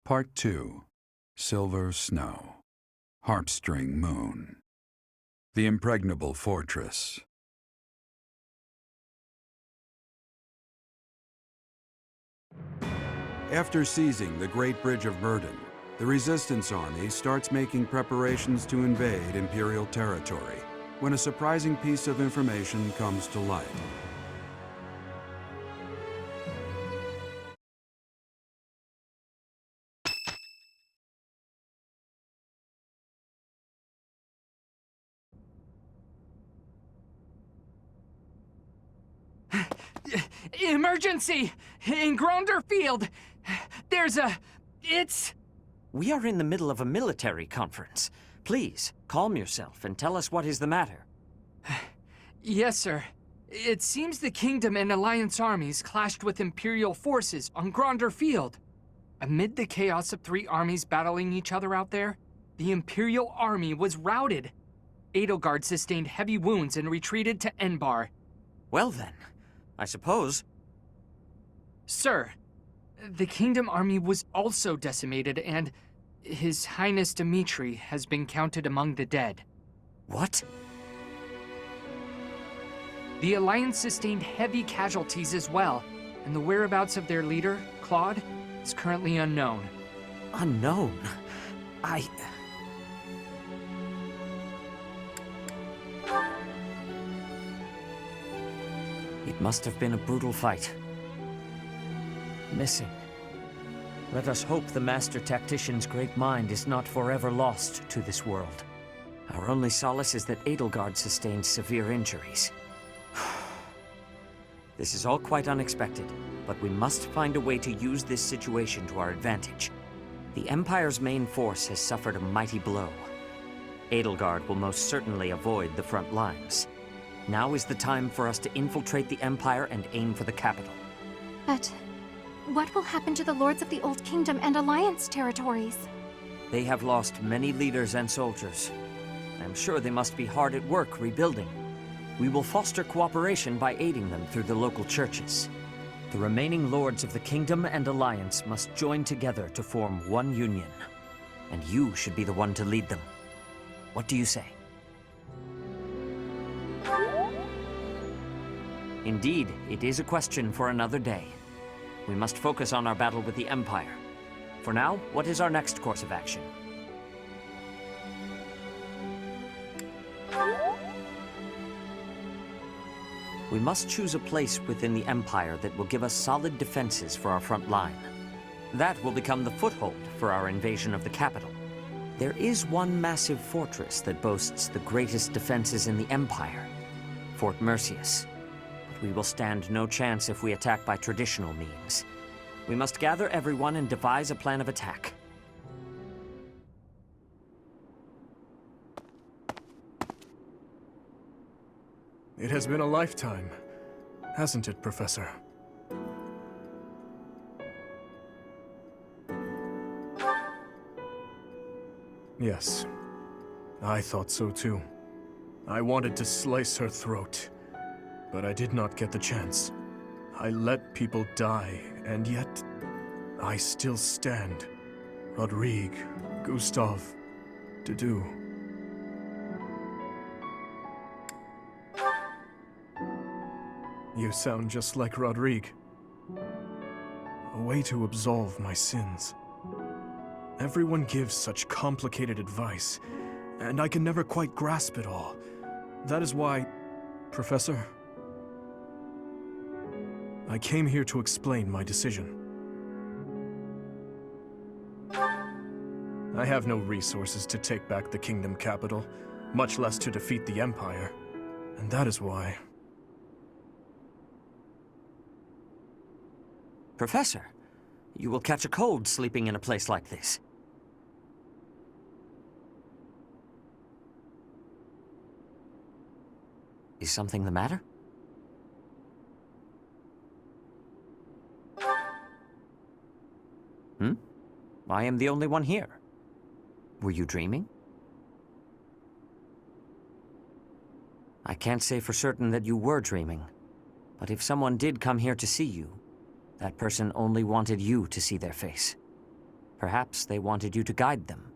Part 2. Silver Snow. Heartstring Moon. The Impregnable Fortress. After seizing the Great Bridge of Myrrdin, the Resistance Army starts making preparations to invade Imperial territory when a surprising piece of information comes to light. Emergency! In Gronder Field! We are in the middle of a military conference. Please, calm yourself and tell us what is the matter. Yes, sir. It seems the Kingdom and Alliance armies clashed with Imperial forces on Gronder Field. Amid the chaos of three armies battling each other out there, the Imperial army was routed. Edelgard sustained heavy wounds and retreated to Enbarr. Well then, I suppose. Sir, the Kingdom army was also decimated, and His Highness Dimitri has been counted among the dead. What? The Alliance sustained heavy casualties as well, and the whereabouts of their leader, Claude, is currently unknown. Unknown? It must have been a brutal fight. Missing. Let us hope the Master Tactician's great mind is not forever lost to this world. Our only solace is that Edelgard sustained severe injuries. This is all quite unexpected, but we must find a way to use this situation to our advantage. The Empire's main force has suffered a mighty blow. Edelgard will most certainly avoid the front lines. Now is the time for us to infiltrate the Empire and aim for the capital. But what will happen to the Lords of the Old Kingdom and Alliance territories? They have lost many leaders and soldiers. I'm sure they must be hard at work rebuilding. We will foster cooperation by aiding them through the local churches. The remaining Lords of the Kingdom and Alliance must join together to form one union. And you should be the one to lead them. What do you say? Indeed, it is a question for another day. We must focus on our battle with the Empire. For now, what is our next course of action? We must choose a place within the Empire that will give us solid defenses for our front line. That will become the foothold for our invasion of the capital. There is one massive fortress that boasts the greatest defenses in the Empire, Fort Merceus. We will stand no chance if we attack by traditional means. We must gather everyone and devise a plan of attack. It has been a lifetime, hasn't it, Professor? Yes, I thought so too. I wanted to slice her throat. But I did not get the chance. I let people die, and yet I still stand. Rodrigue, Gustav, Dudu. You sound just like Rodrigue. A way to absolve my sins. Everyone gives such complicated advice, and I can never quite grasp it all. That is why, Professor, I came here to explain my decision. I have no resources to take back the kingdom capital, much less to defeat the Empire. And that is why Professor, you will catch a cold sleeping in a place like this. Is something the matter? I am the only one here. Were you dreaming? I can't say for certain that you were dreaming, but if someone did come here to see you, that person only wanted you to see their face. Perhaps they wanted you to guide them.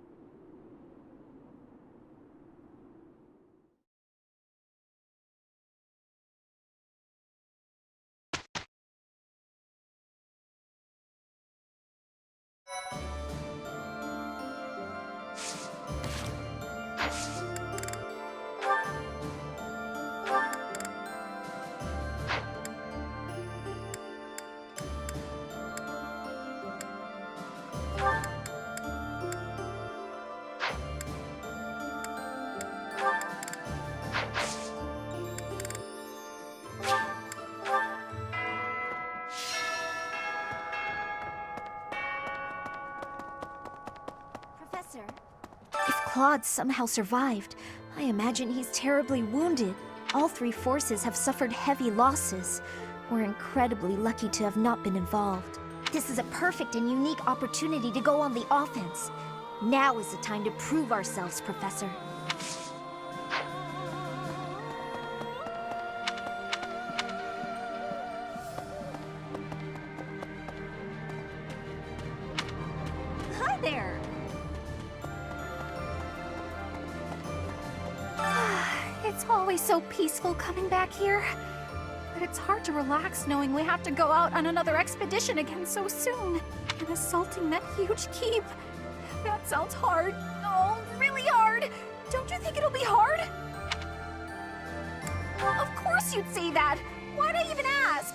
Professor, if Claude somehow survived, I imagine he's terribly wounded. All three forces have suffered heavy losses. We're incredibly lucky to have not been involved. This is a perfect and unique opportunity to go on the offense. Now is the time to prove ourselves, Professor. Hi there! It's always so peaceful coming back here. But it's hard to relax knowing we have to go out on another expedition again so soon. And assaulting that huge keep. That sounds hard. Oh, really hard. Don't you think it'll be hard? Of course you'd say that. Why'd I even ask?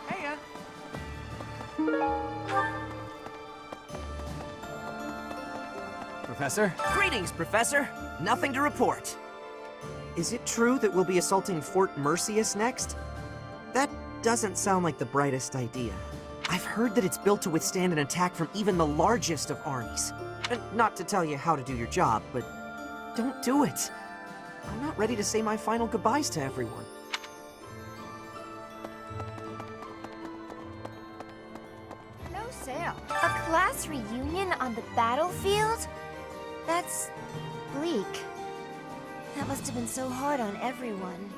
Heya! Professor? Greetings, Professor. Nothing to report. Is it true that we'll be assaulting Fort Merceus next? That doesn't sound like the brightest idea. I've heard that it's built to withstand an attack from even the largest of armies. And not to tell you how to do your job, but don't do it. I'm not ready to say my final goodbyes to everyone. No sale. A class reunion on the battlefield? That's bleak. That must have been so hard on everyone.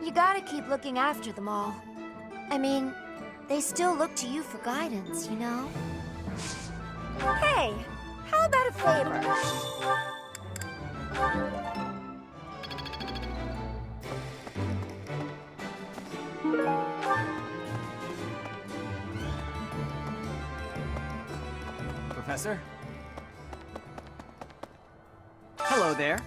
You gotta keep looking after them all. I mean, they still look to you for guidance, you know? Hey, how about a favor? Professor? Hello there.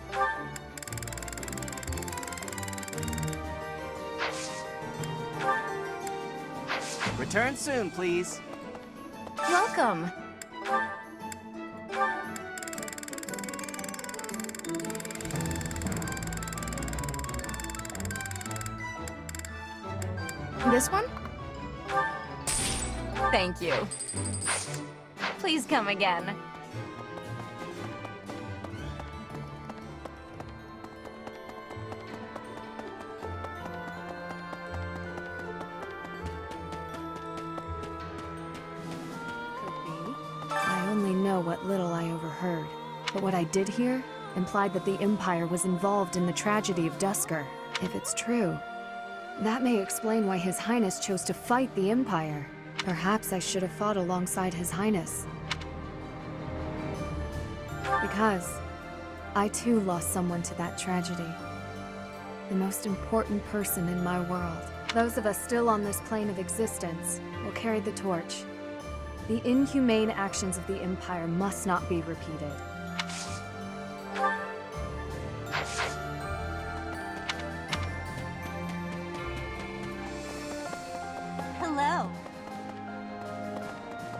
Return soon, please. Welcome. This one? Thank you. Please come again. I only know what little I overheard, but what I did hear implied that the Empire was involved in the tragedy of Duscur. If it's true, That may explain why His Highness chose to fight the Empire. Perhaps I should have fought alongside His Highness. Because I too lost someone to that tragedy. The most important person in my world. Those of us still on this plane of existence will carry the torch. The inhumane actions of the Empire must not be repeated. Hello.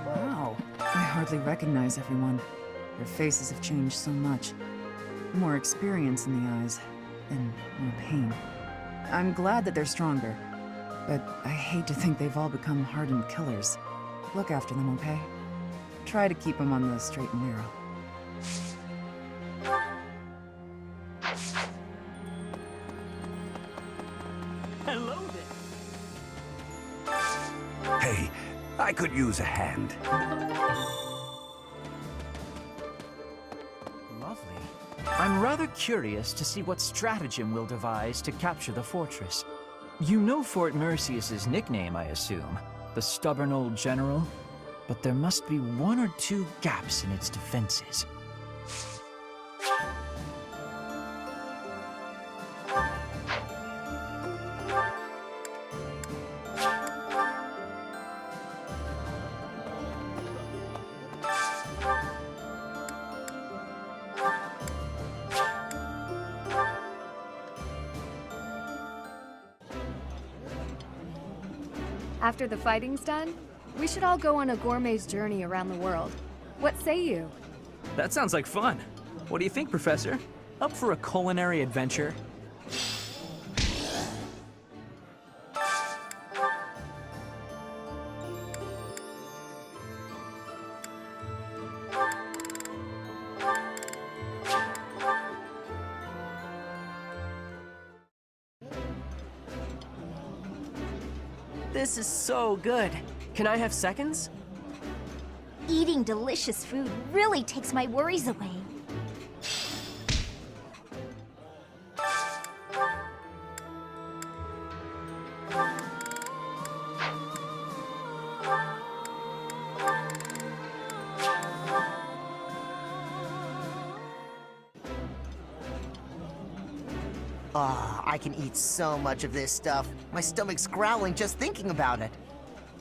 Wow, I hardly recognize everyone. Their faces have changed so much. More experience in the eyes, and more pain. I'm glad that they're stronger, but I hate to think they've all become hardened killers. Look after them, okay? Try to keep them on the straight and narrow. Hello there. Hey, I could use a hand. Lovely. I'm rather curious to see what stratagem we'll devise to capture the fortress. You know Fort Merceus' nickname, I assume. The stubborn old general? But there must be one or two gaps in its defenses. After the fighting's done, we should all go on a gourmet's journey around the world. What say you? That sounds like fun. What do you think, Professor? Up for a culinary adventure? This is so good. Can I have seconds? Eating delicious food really takes my worries away. Ah, I can eat so much of this stuff. My stomach's growling just thinking about it.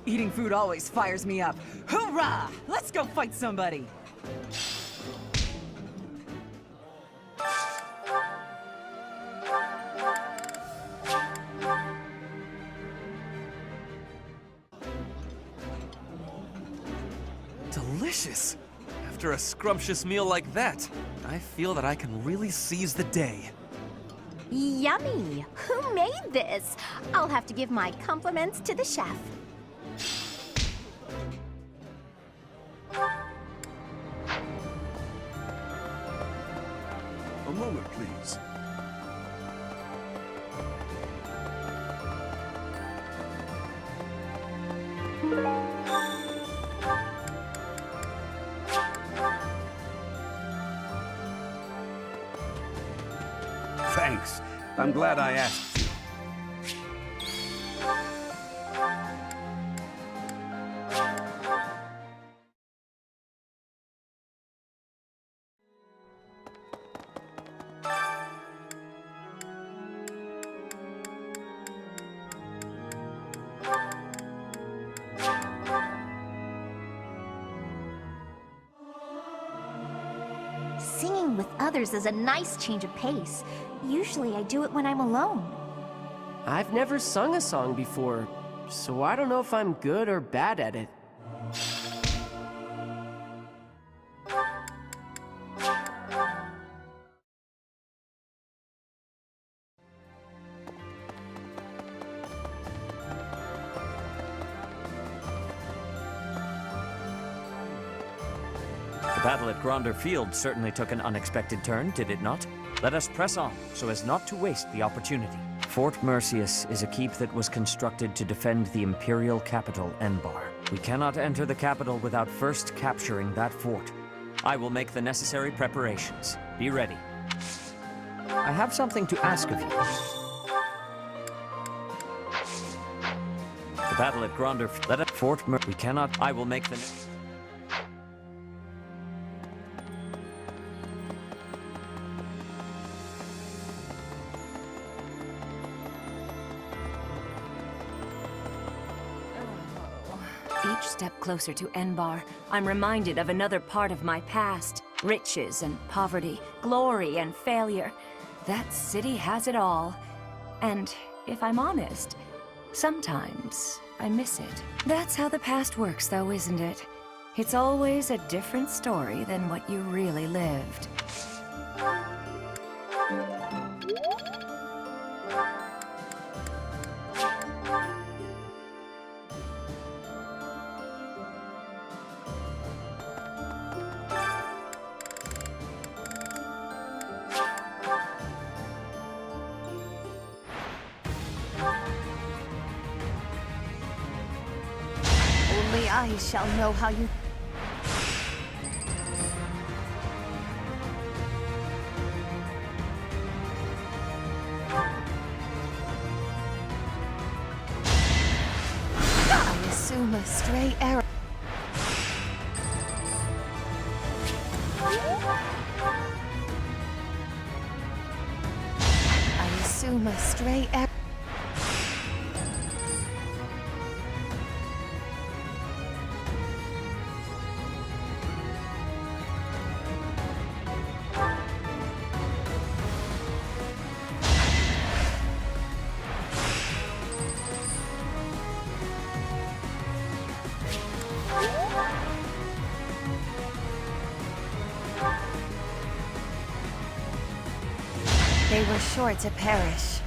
Eating food always fires me up. Hoorah! Let's go fight somebody! Delicious! After a scrumptious meal like that, I feel that I can really seize the day. Yummy! Who made this? I'll have to give my compliments to the chef. A moment, please. Thanks. I'm glad I asked you. Singing with others is a nice change of pace. Usually I do it when I'm alone. I've never sung a song before, so I don't know if I'm good or bad at it. The battle at Gronder Field certainly took an unexpected turn, did it not? Let us press on, so as not to waste the opportunity. Fort Merceus is a keep that was constructed to defend the imperial capital, Enbarr. We cannot enter the capital without first capturing that fort. I will make the necessary preparations. Be ready. I have something to ask of you. The battle at Gronder Field. Let it Fort Merceus. We cannot. I will make the. Each step closer to Enbarr, I'm reminded of another part of my past. Riches and poverty, glory and failure. That city has it all. And if I'm honest, sometimes I miss it. That's how the past works, though, isn't it? It's always a different story than what you really lived. Only I shall know how you... I assume a stray arrow... I assume a stray arrow... They were sure to perish.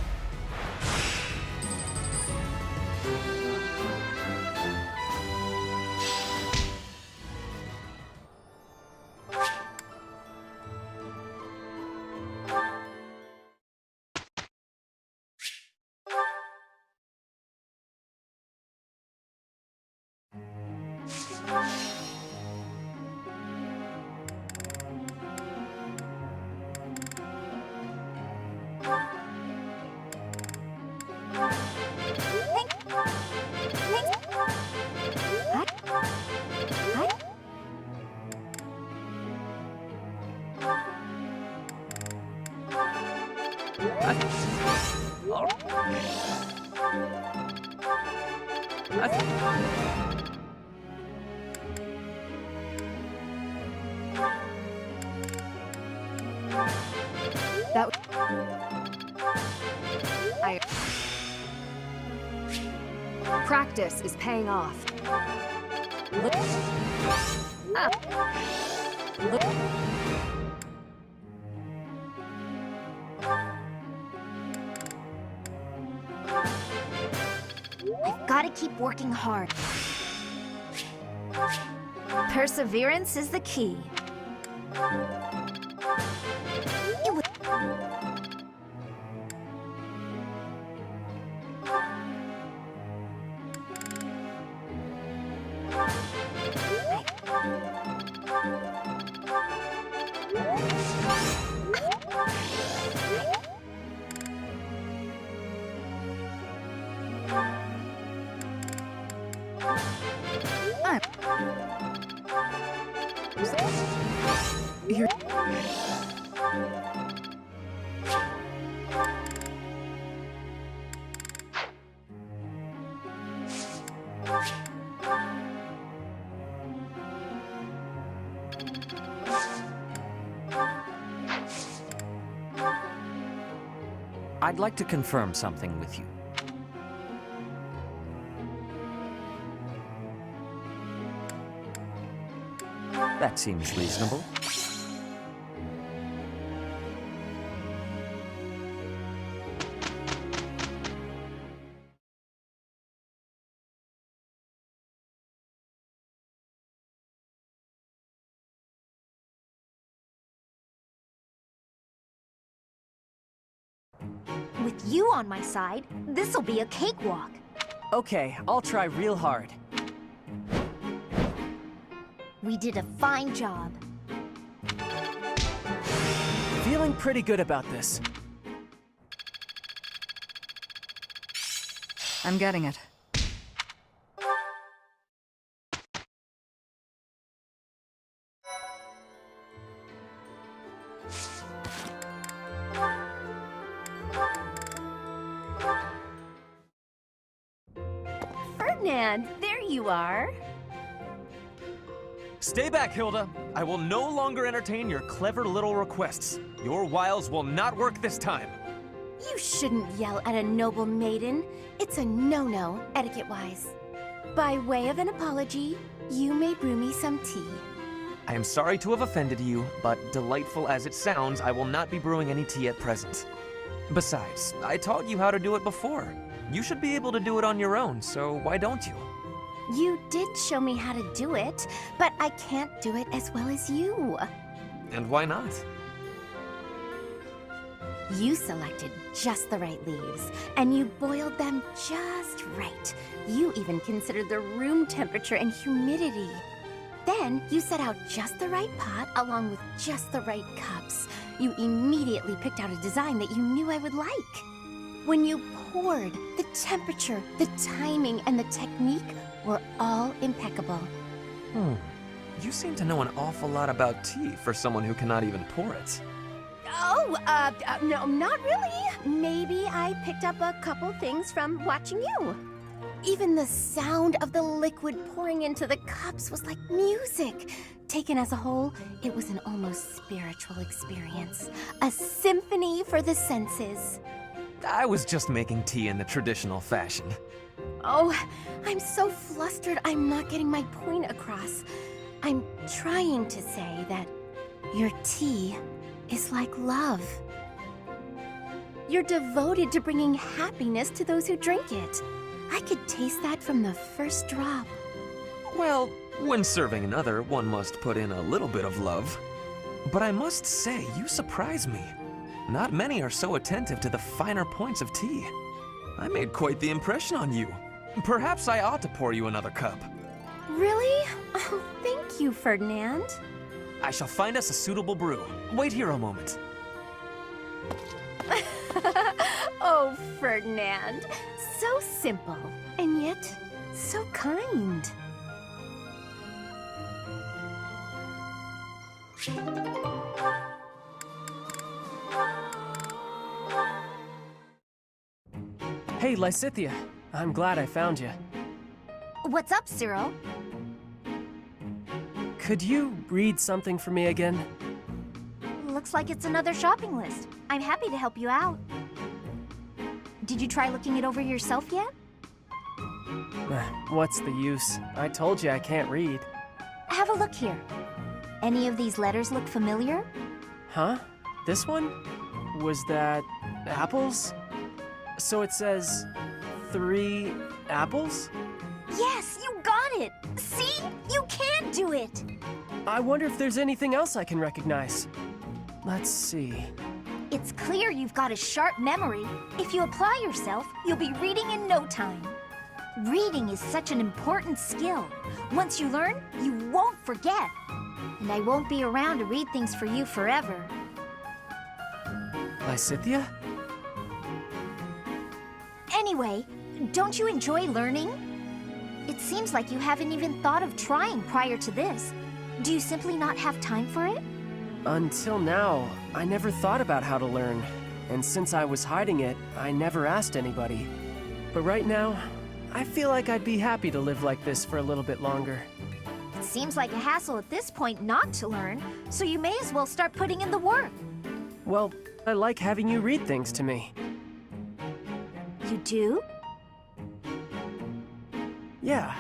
Practice is paying off. Look. Look. I've got to keep working hard. Perseverance is the key. It was... You're... I'd like to confirm something with you. That seems reasonable. With you on my side, this'll be a cakewalk. Okay, I'll try real hard. We did a fine job. Feeling pretty good about this. I'm getting it. Ferdinand, there you are. Stay back, Hilda. I will no longer entertain your clever little requests. Your wiles will not work this time. You shouldn't yell at a noble maiden. It's a no-no, etiquette-wise. By way of an apology, you may brew me some tea. I am sorry to have offended you, but delightful as it sounds, I will not be brewing any tea at present. Besides, I taught you how to do it before. You should be able to do it on your own, so why don't you? You did show me how to do it, but I can't do it as well as you. And why not? You selected just the right leaves, and you boiled them just right. You even considered the room temperature and humidity. Then you set out just the right pot along with just the right cups. You immediately picked out a design that you knew I would like. When you poured, the temperature, the timing, and the technique were all impeccable. You seem to know an awful lot about tea for someone who cannot even pour it. Oh, no, not really. Maybe I picked up a couple things from watching you. Even the sound of the liquid pouring into the cups was like music. Taken as a whole, it was an almost spiritual experience. A symphony for the senses. I was just making tea in the traditional fashion. Oh, I'm so flustered I'm not getting my point across. I'm trying to say that your tea is like love. You're devoted to bringing happiness to those who drink it. I could taste that from the first drop. Well, when serving another, one must put in a little bit of love. But I must say, you surprise me. Not many are so attentive to the finer points of tea. I made quite the impression on you. Perhaps I ought to pour you another cup. Really? Oh, thank you, Ferdinand. I shall find us a suitable brew. Wait here a moment. Oh, Ferdinand. So simple, and yet so kind. Hey, Lysithea. I'm glad I found you. What's up, Cyril? Could you read something for me again? Looks like it's another shopping list. I'm happy to help you out. Did you try looking it over yourself yet? What's the use? I told you I can't read. Have a look here. Any of these letters look familiar? Huh? This one? Was that apples? So it says 3 apples? Yes, you got it! See? You can do it! I wonder if there's anything else I can recognize. Let's see. It's clear you've got a sharp memory. If you apply yourself, you'll be reading in no time. Reading is such an important skill. Once you learn, you won't forget. And I won't be around to read things for you forever. Lysithea? Anyway, don't you enjoy learning? It seems like you haven't even thought of trying prior to this. Do you simply not have time for it? Until now, I never thought about how to learn. And since I was hiding it, I never asked anybody. But right now, I feel like I'd be happy to live like this for a little bit longer. It seems like a hassle at this point not to learn, so you may as well start putting in the work. Well, I like having you read things to me. You do? Yeah,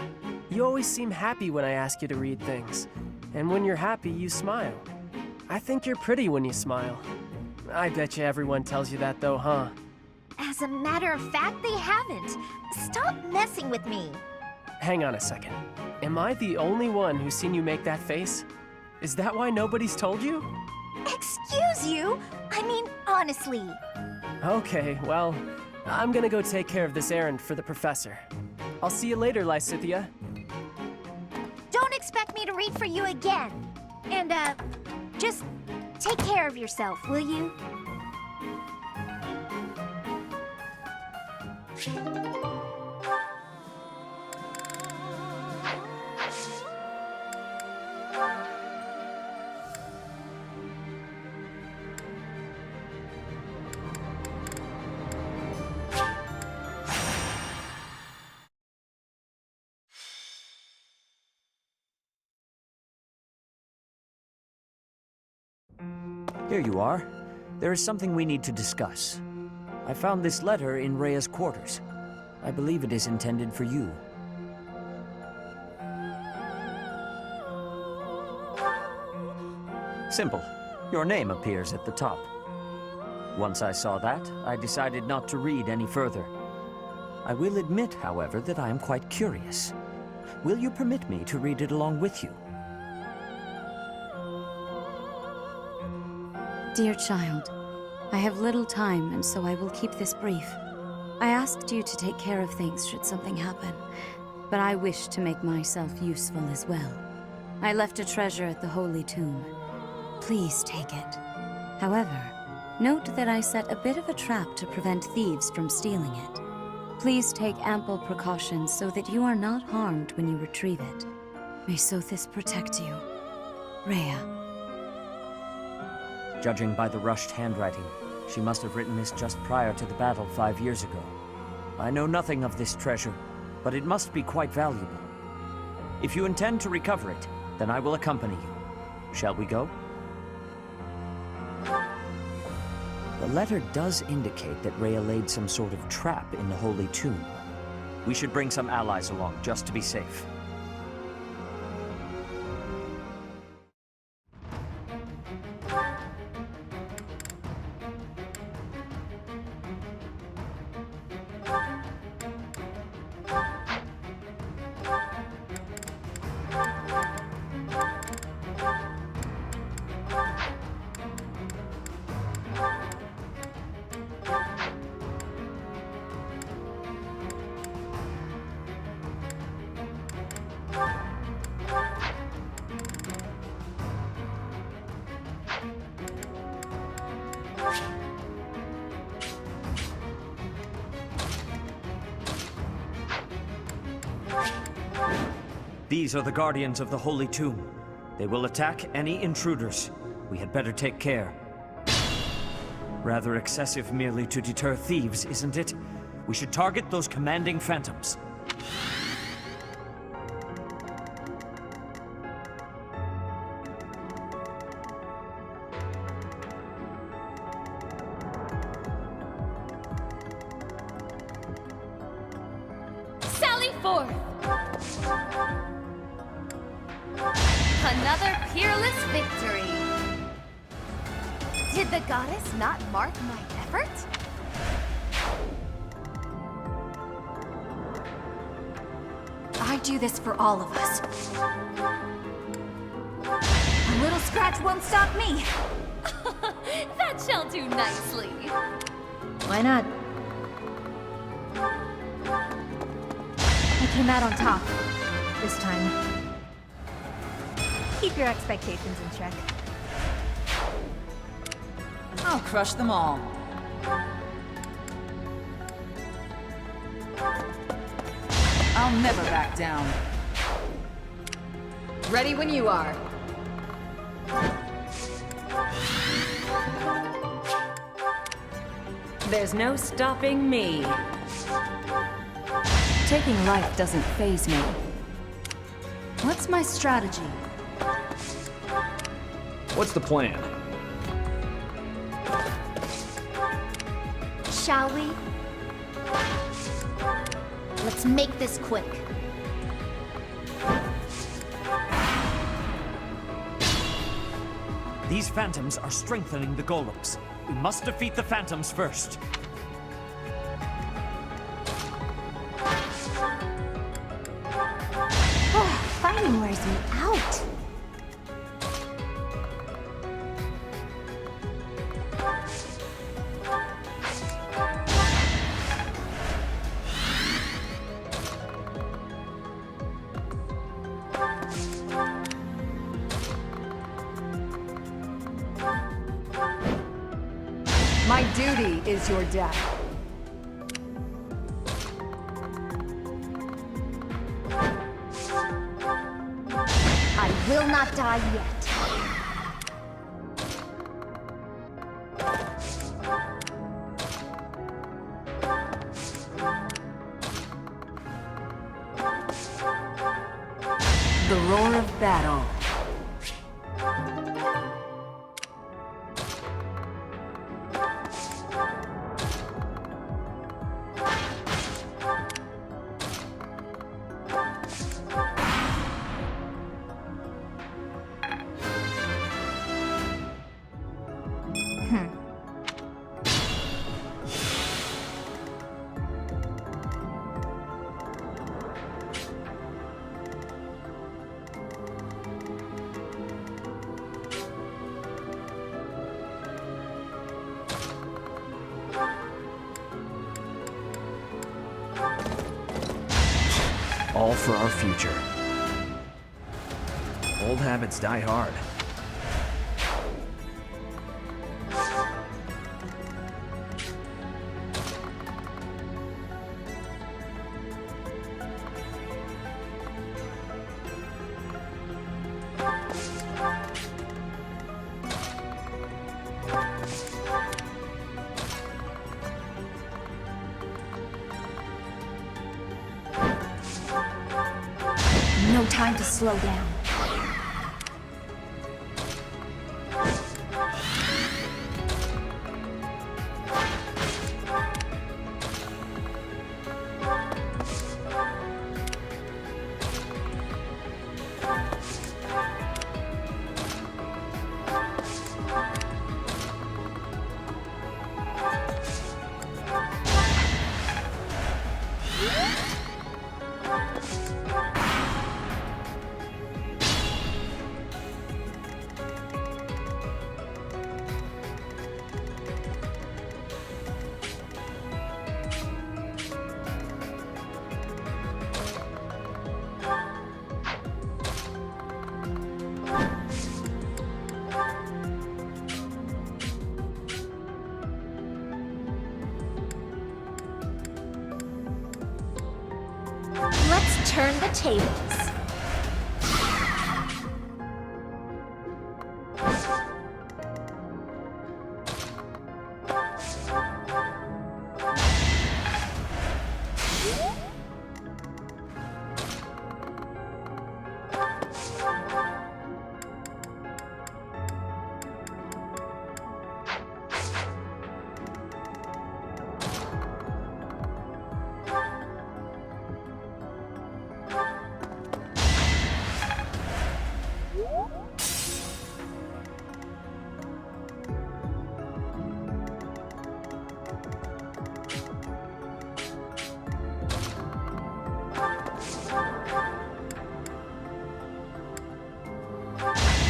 you always seem happy when I ask you to read things. And when you're happy, you smile. I think you're pretty when you smile. I bet you everyone tells you that though, huh? As a matter of fact, they haven't. Stop messing with me. Hang on a second. Am I the only one who's seen you make that face? Is that why nobody's told you? Excuse you? I mean, honestly. Okay, well, I'm gonna go take care of this errand for the professor. I'll see you later, Lysithea. Don't expect me to read for you again. And, just take care of yourself, will you? Here you are. There is something we need to discuss. I found this letter in Rhea's quarters. I believe it is intended for you. Simple. Your name appears at the top. Once I saw that, I decided not to read any further. I will admit, however, that I am quite curious. Will you permit me to read it along with you? Dear child, I have little time, and so I will keep this brief. I asked you to take care of things should something happen, but I wish to make myself useful as well. I left a treasure at the Holy Tomb. Please take it. However, note that I set a bit of a trap to prevent thieves from stealing it. Please take ample precautions so that you are not harmed when you retrieve it. May Sothis protect you. Rhea. Judging by the rushed handwriting, she must have written this just prior to the battle 5 years ago. I know nothing of this treasure, but it must be quite valuable. If you intend to recover it, then I will accompany you. Shall we go? The letter does indicate that Rhea laid some sort of trap in the Holy Tomb. We should bring some allies along, just to be safe. These are the guardians of the Holy Tomb. They will attack any intruders. We had better take care. Rather excessive merely to deter thieves, isn't it? We should target those commanding phantoms. Sally forth! Another peerless victory! Did the goddess not mark my effort? I do this for all of us. A little scratch won't stop me. That shall do nicely. Why not? I came out on top. This time. Keep your expectations in check. I'll crush them all. I'll never back down. Ready when you are. There's no stopping me. Taking life doesn't faze me. What's my strategy? What's the plan? Shall we? Let's make this quick. These phantoms are strengthening the golems. We must defeat the phantoms first. Fighting wears me out. My duty is your death. I will not die yet. The roar of battle. all for our future. Old habits die hard. No time to slow down. Let's turn the tables.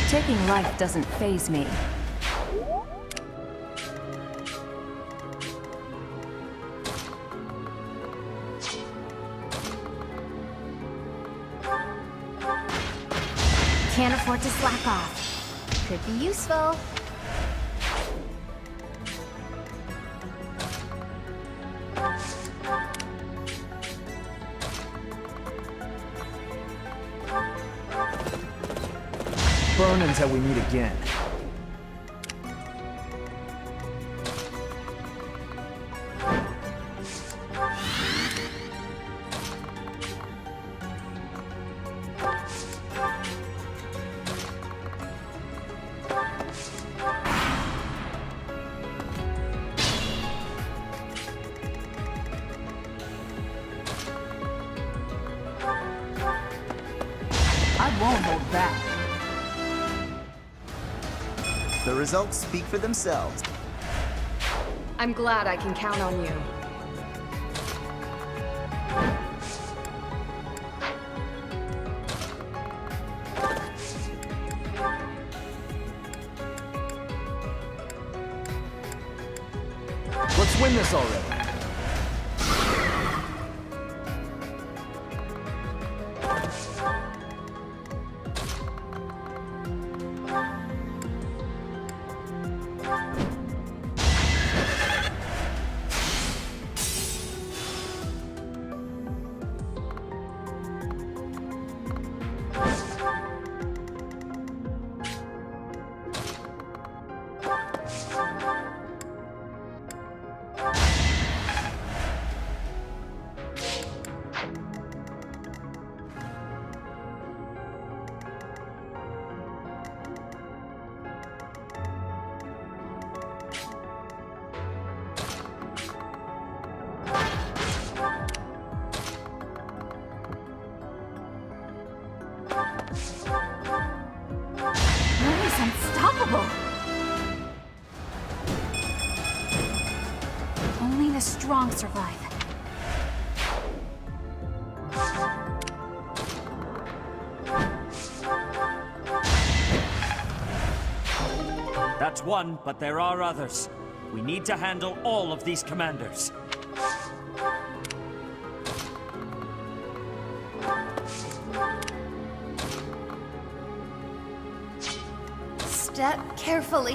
Taking life doesn't faze me. Can't afford to slack off. Could be useful. Burn until we meet again. I won't hold back. The results speak for themselves. I'm glad I can count on you. Let's win this already. Only the strong survive. That's one, but there are others. We need to handle all of these commanders. step carefully.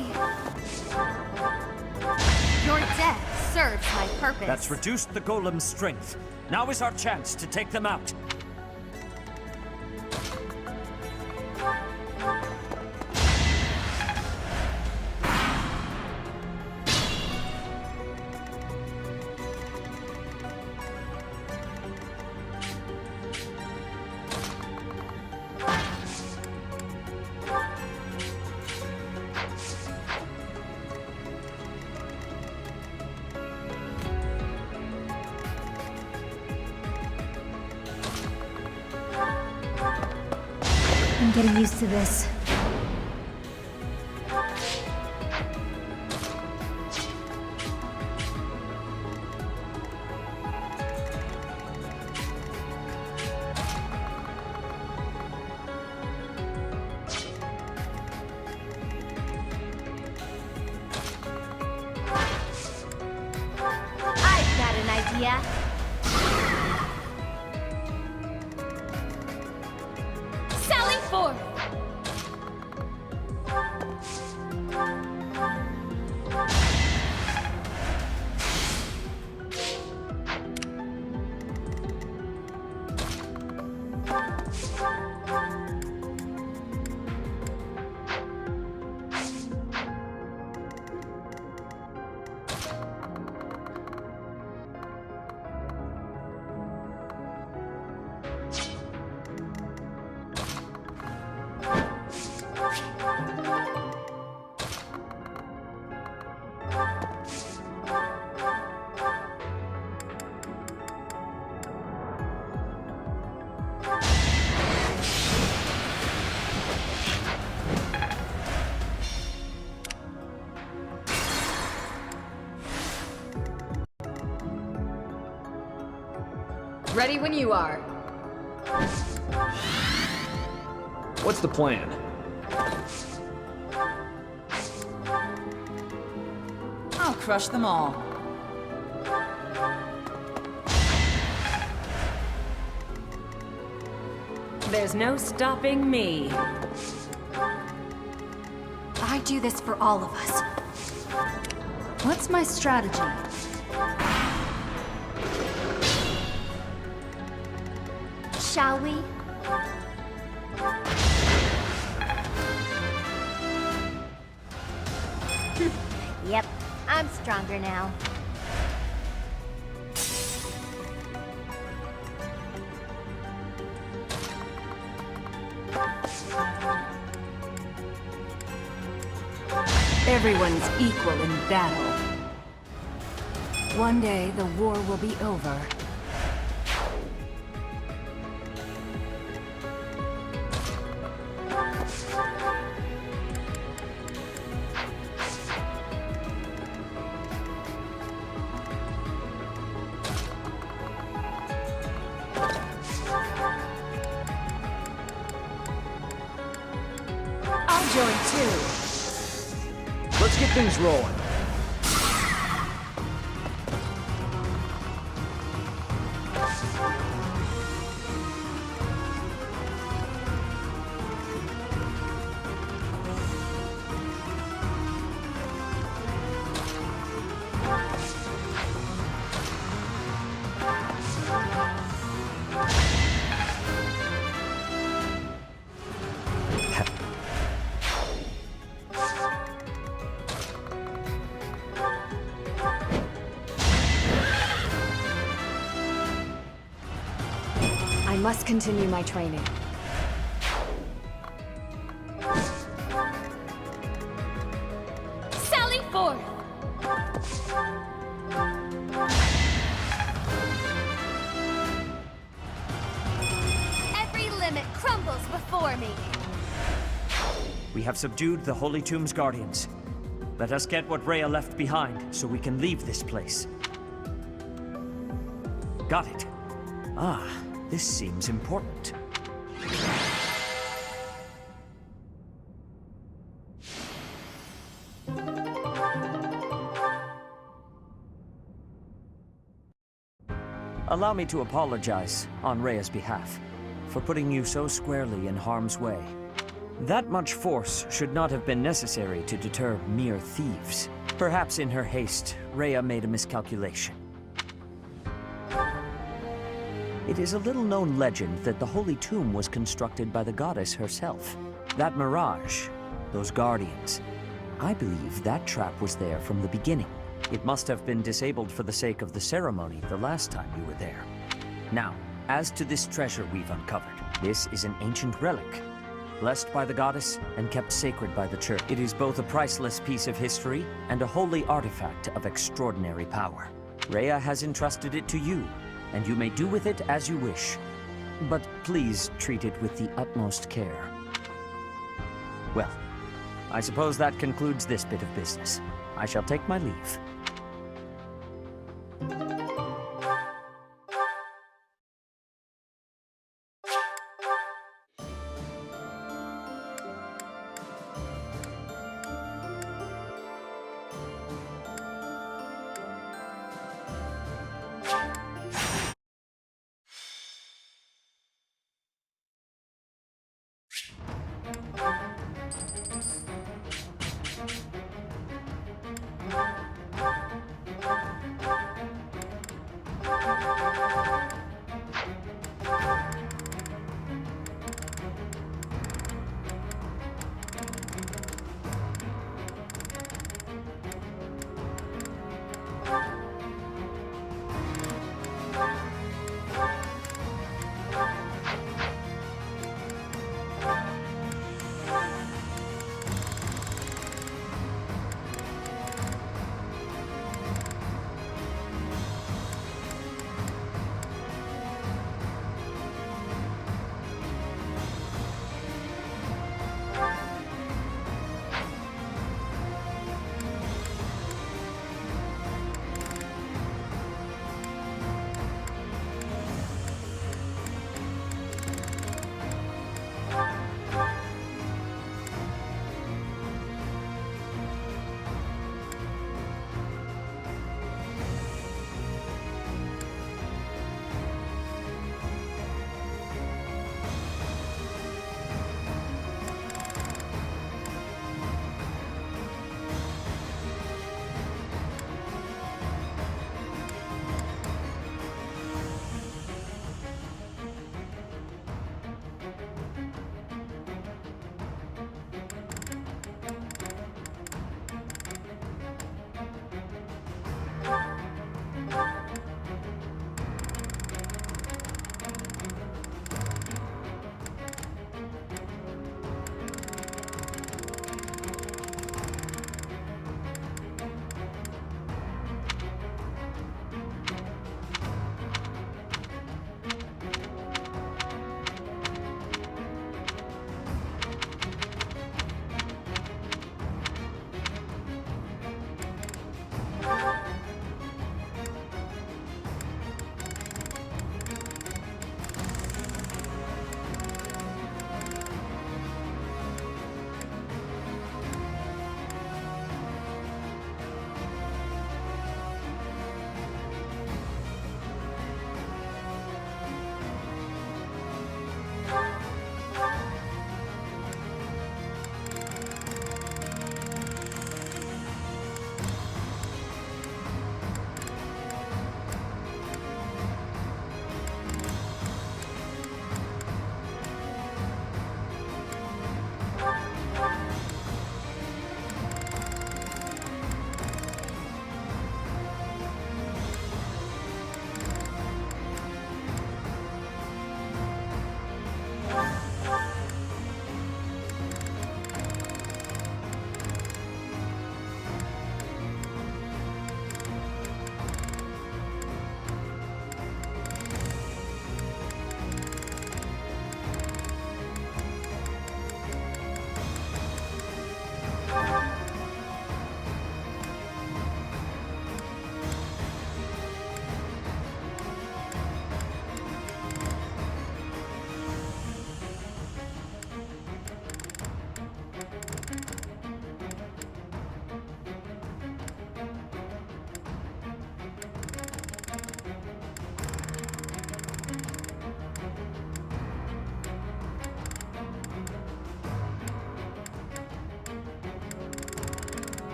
Your death serves my purpose. That's reduced the golem's strength. Now is our chance to take them out. I'm getting used to this. I've got an idea. Sally forth! Ready when you are. What's the plan? I'll crush them all. There's no stopping me. I do this for all of us. What's my strategy? Shall we? Yep, I'm stronger now. Everyone's equal in battle. One day the war will be over. I'll join too. Let's get things rolling. I must continue my training. Sally forth! Every limit crumbles before me. We have subdued the Holy Tomb's guardians. Let us get what Rhea left behind, so we can leave this place. Got it. Ah, this seems important. Allow me to apologize, on Rhea's behalf, for putting you so squarely in harm's way. That much force should not have been necessary to deter mere thieves. Perhaps in her haste, Rhea made a miscalculation. It is a little-known legend that the Holy Tomb was constructed by the goddess herself. That mirage, those guardians, I believe that trap was there from the beginning. It must have been disabled for the sake of the ceremony the last time you were there. Now, as to this treasure we've uncovered, this is an ancient relic, blessed by the goddess and kept sacred by the church. It is both a priceless piece of history and a holy artifact of extraordinary power. Rhea has entrusted it to you, and you may do with it as you wish. But please treat it with the utmost care. Well, I suppose that concludes this bit of business. I shall take my leave.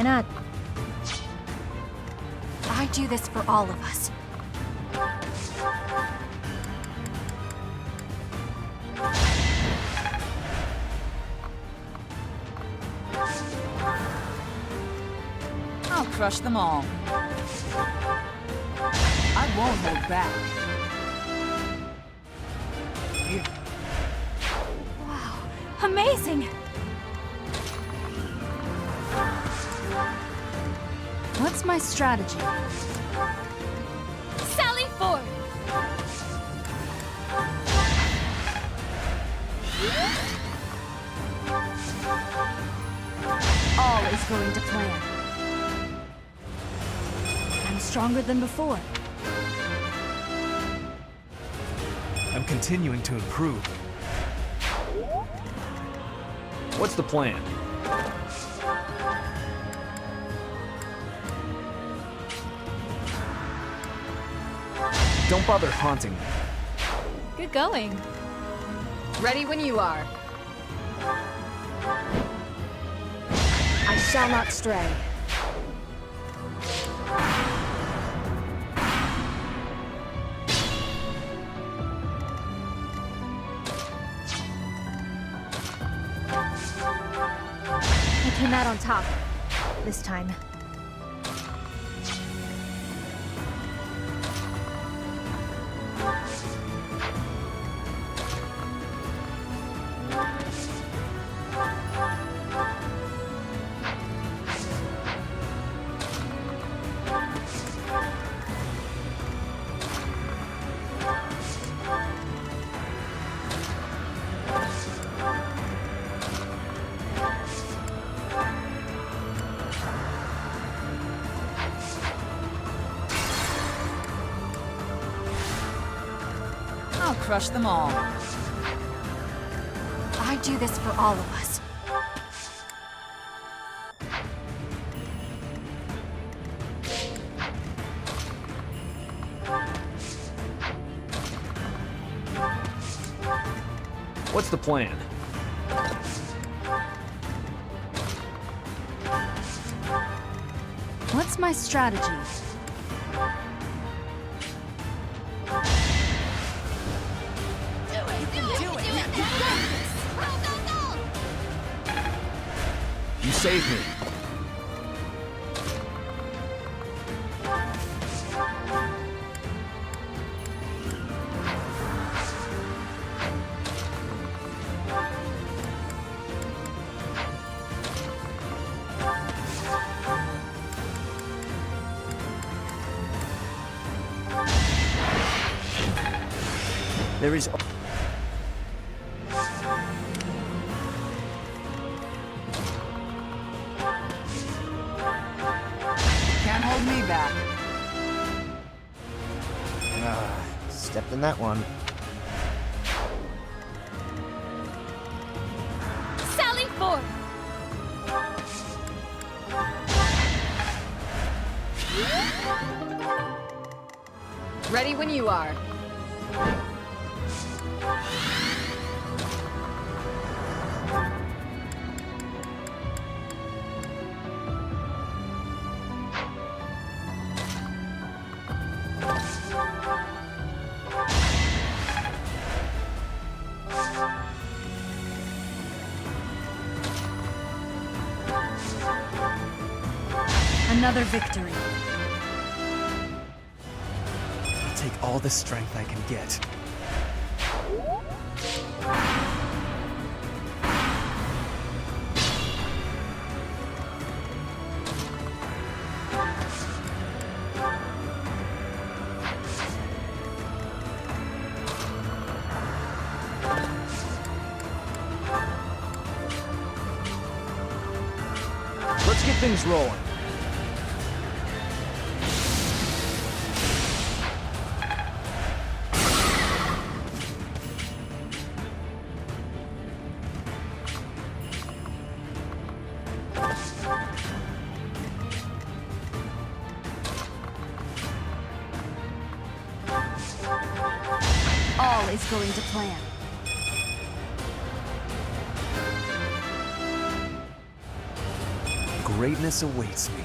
Why not? I do this for all of us. I'll crush them all. I won't hold back. Wow, amazing! What's my strategy? Sally forth! All is going to plan. I'm stronger than before. I'm continuing to improve. What's the plan? Don't bother haunting me. Good going. Ready when you are. I shall not stray. I came out on top. This time. I'll crush them all. I do this for all of us. What's the plan? What's my strategy? You saved me. There is... Can't hold me back. Stepped in that one. Sally forth! Ready when you are. Another victory. I'll take all the strength I can get. Let's get things rolling. All is going to plan. greatness awaits me.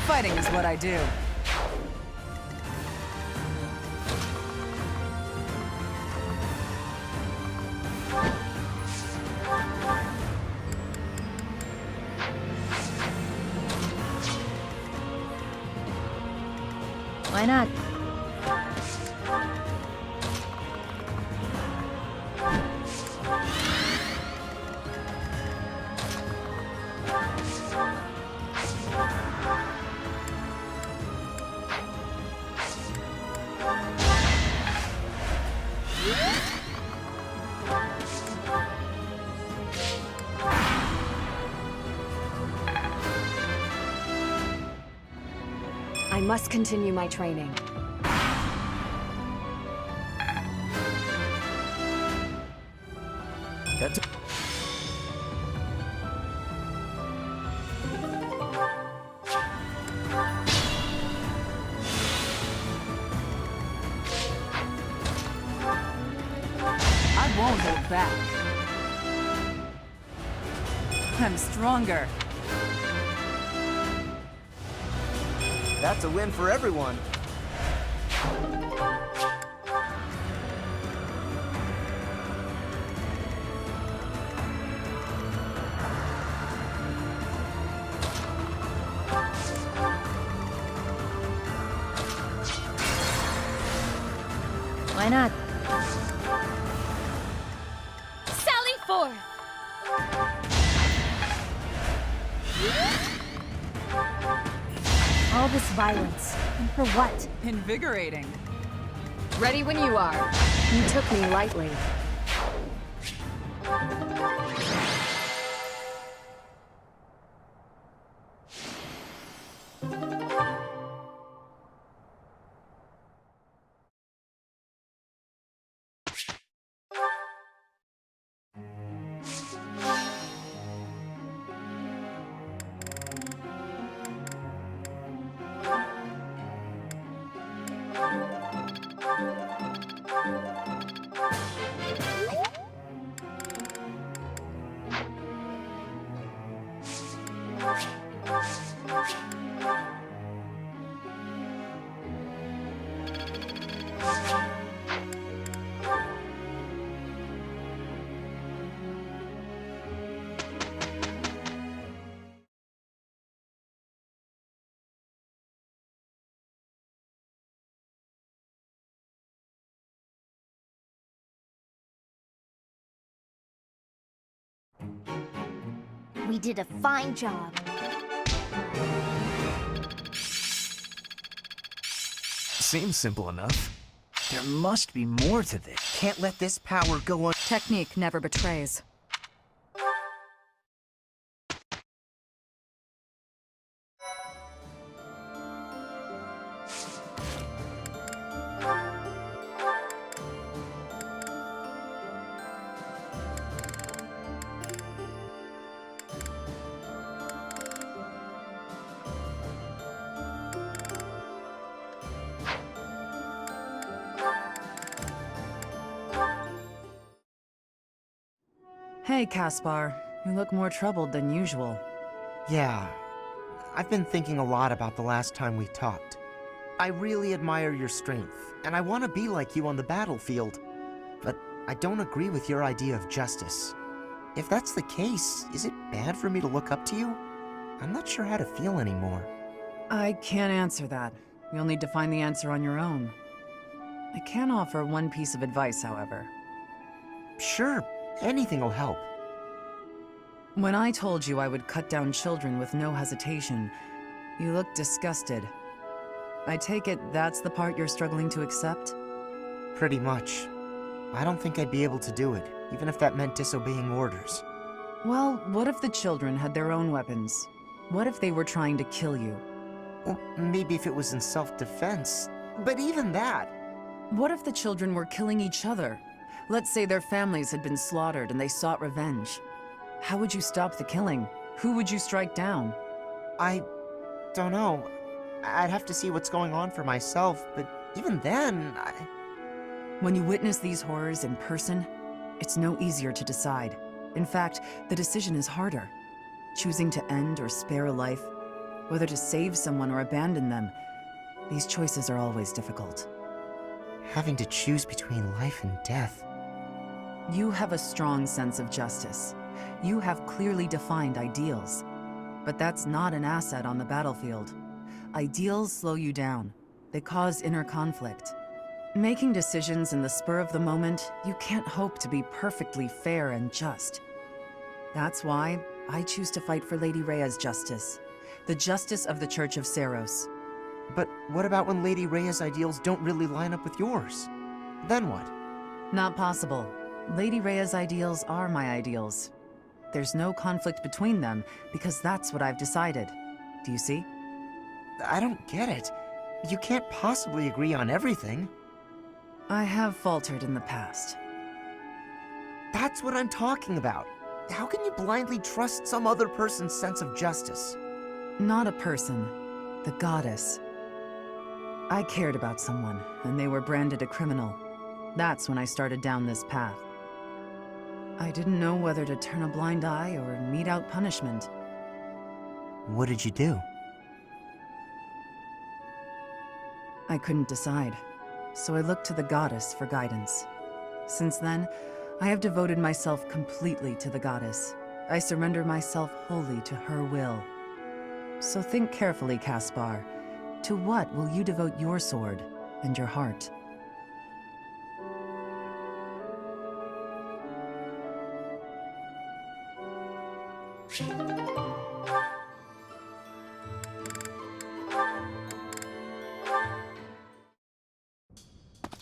Fighting is what I do. Why not? I must continue my training. That's I won't hold back. I'm stronger. That's a win for everyone. Why not? Sally forth! All this violence. And for what? Invigorating. Ready when you are. You took me lightly. We did a fine job. Seems simple enough. there must be more to this. Can't let this power go on. Technique never betrays. Hey, Caspar. You look more troubled than usual. Yeah, I've been thinking a lot about the last time we talked. I really admire your strength, and I want to be like you on the battlefield. But I don't agree with your idea of justice. If that's the case, is it bad for me to look up to you? I'm not sure how to feel anymore. I can't answer that. You'll need to find the answer on your own. I can offer one piece of advice, however. Sure, anything will help. When I told you I would cut down children with no hesitation, you looked disgusted. I take it that's the part you're struggling to accept? Pretty much. I don't think I'd be able to do it, even if that meant disobeying orders. Well, what if the children had their own weapons? What if they were trying to kill you? Well, maybe if it was in self-defense, but even that... What if the children were killing each other? Let's say their families had been slaughtered and they sought revenge. How would you stop the killing? Who would you strike down? I don't know. I'd have to see what's going on for myself, but even then, When you witness these horrors in person, it's no easier to decide. In fact, the decision is harder. Choosing to end or spare a life, whether to save someone or abandon them, these choices are always difficult. Having to choose between life and death. You have a strong sense of justice. You have clearly defined ideals. But that's not an asset on the battlefield. Ideals slow you down. They cause inner conflict. Making decisions in the spur of the moment, you can't hope to be perfectly fair and just. That's why I choose to fight for Lady Rhea's justice. The justice of the Church of Seiros. But what about when Lady Rhea's ideals don't really line up with yours? Then what? Not possible. Lady Rhea's ideals are my ideals. There's no conflict between them, because that's what I've decided. Do you see? I don't get it. You can't possibly agree on everything. I have faltered in the past. That's what I'm talking about. How can you blindly trust some other person's sense of justice? Not a person. The goddess. I cared about someone, and they were branded a criminal. That's when I started down this path. I didn't know whether to turn a blind eye or mete out punishment. What did you do? I couldn't decide, so I looked to the goddess for guidance. Since then, I have devoted myself completely to the goddess. I surrender myself wholly to her will. So think carefully, Caspar. To what will you devote your sword and your heart?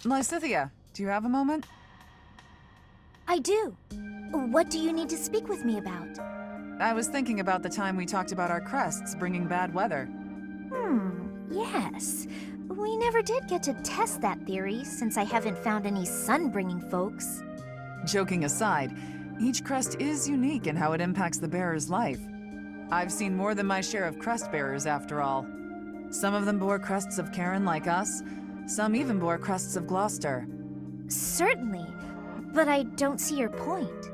Lysithea, do you have a moment? I do. What do you need to speak with me about? I was thinking about the time we talked about our crests bringing bad weather. Yes. We never did get to test that theory, since I haven't found any sun-bringing folks. Joking aside, each crest is unique in how it impacts the bearer's life. I've seen more than my share of crest bearers, after all. Some of them bore crests of Karen like us, some even bore crests of Gloucester. Certainly, but I don't see your point.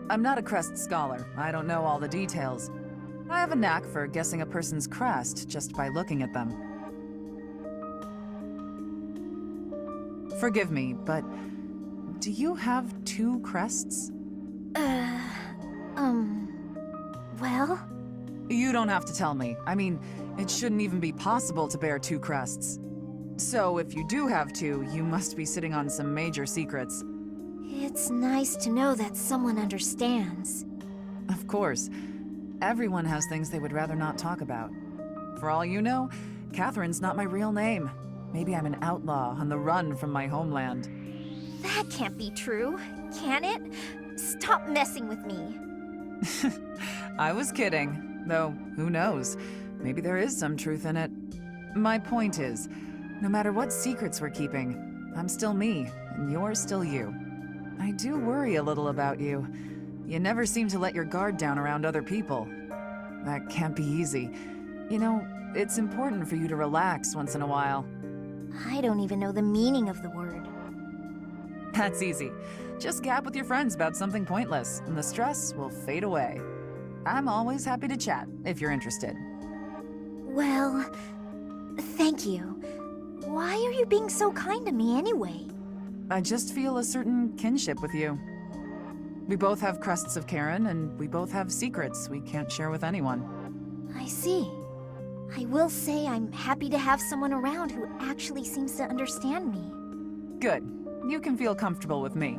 I'm not a crest scholar. I don't know all the details. I have a knack for guessing a person's crest just by looking at them. Forgive me, but do you have 2 crests? Well? You don't have to tell me. I mean, it shouldn't even be possible to bear 2 crests. So if you do have 2, you must be sitting on some major secrets. It's nice to know that someone understands. Of course. Everyone has things they would rather not talk about. For all you know, Catherine's not my real name. Maybe I'm an outlaw on the run from my homeland. That can't be true, can it? Stop messing with me. I was kidding, though who knows? Maybe there is some truth in it. My point is, no matter what secrets we're keeping, I'm still me, and you're still you. I do worry a little about you. You never seem to let your guard down around other people. That can't be easy. You know, it's important for you to relax once in a while. I don't even know the meaning of the word. That's easy. Just gab with your friends about something pointless, and the stress will fade away. I'm always happy to chat, if you're interested. Well, thank you. Why are you being so kind to me anyway? I just feel a certain kinship with you. We both have crests of Karen, and we both have secrets we can't share with anyone. I see. I will say I'm happy to have someone around who actually seems to understand me. Good. You can feel comfortable with me.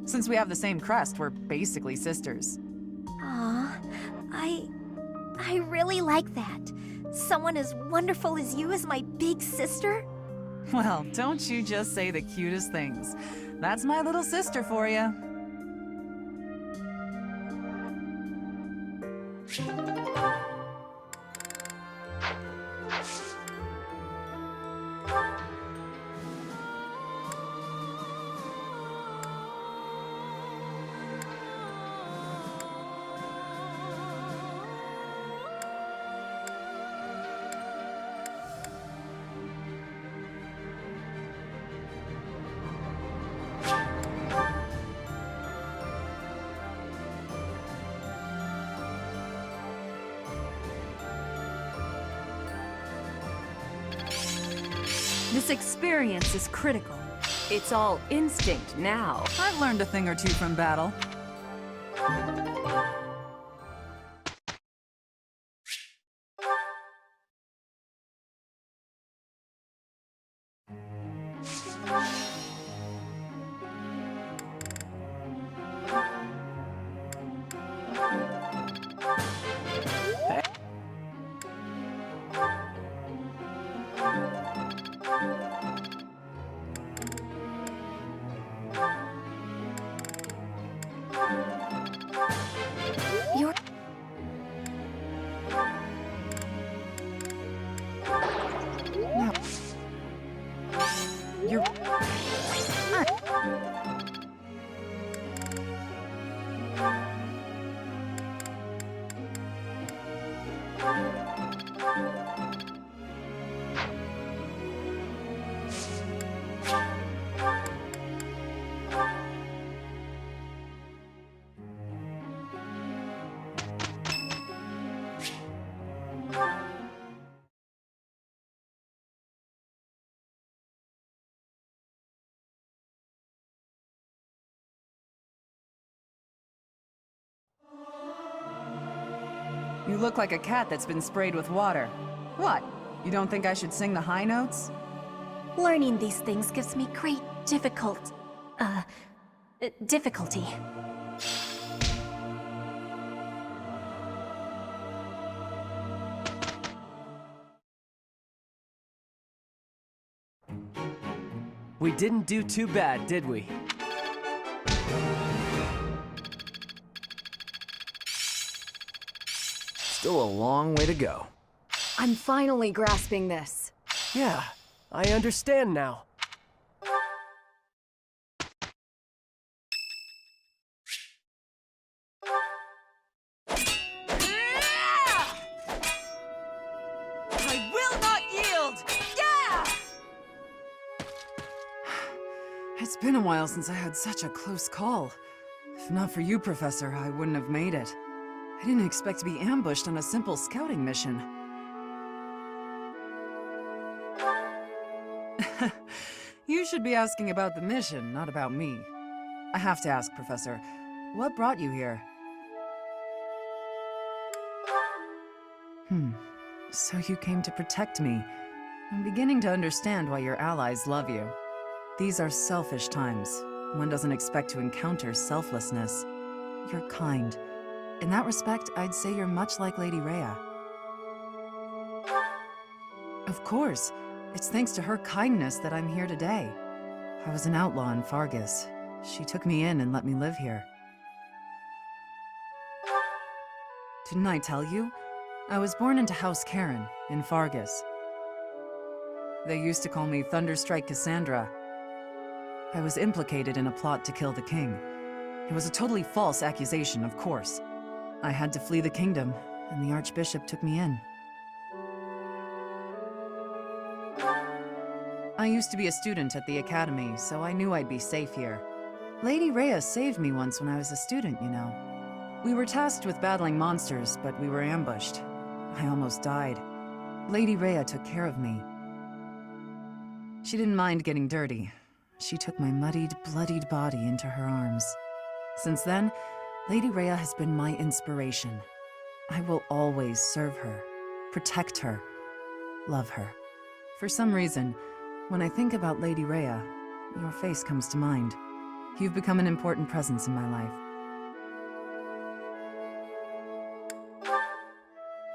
Since we have the same crest, we're basically sisters. Aw, I really like that. Someone as wonderful as you is my big sister? Well, don't you just say the cutest things. That's my little sister for you. This experience is critical. It's all instinct now. I've learned a thing or two from battle. You're... No. You're... You look like a cat that's been sprayed with water. What? You don't think I should sing the high notes? Learning these things gives me great difficulty. We didn't do too bad, did we? Still a long way to go. I'm finally grasping this. Yeah, I understand now. I will not yield! Yeah! It's been a while since I had such a close call. If not for you, Professor, I wouldn't have made it. I didn't expect to be ambushed on a simple scouting mission. You should be asking about the mission, not about me. I have to ask, Professor, what brought you here? So you came to protect me. I'm beginning to understand why your allies love you. These are selfish times. One doesn't expect to encounter selflessness. You're kind. In that respect, I'd say you're much like Lady Rhea. Of course. It's thanks to her kindness that I'm here today. I was an outlaw in Fargus. She took me in and let me live here. Didn't I tell you? I was born into House Karen, in Fargus. They used to call me Thunderstrike Cassandra. I was implicated in a plot to kill the king. It was a totally false accusation, of course. I had to flee the kingdom, and the Archbishop took me in. I used to be a student at the academy, so I knew I'd be safe here. Lady Rhea saved me once when I was a student, you know. We were tasked with battling monsters, but we were ambushed. I almost died. Lady Rhea took care of me. She didn't mind getting dirty. She took my muddied, bloodied body into her arms. Since then, Lady Rhea has been my inspiration. I will always serve her, protect her, love her. For some reason, when I think about Lady Rhea, your face comes to mind. You've become an important presence in my life.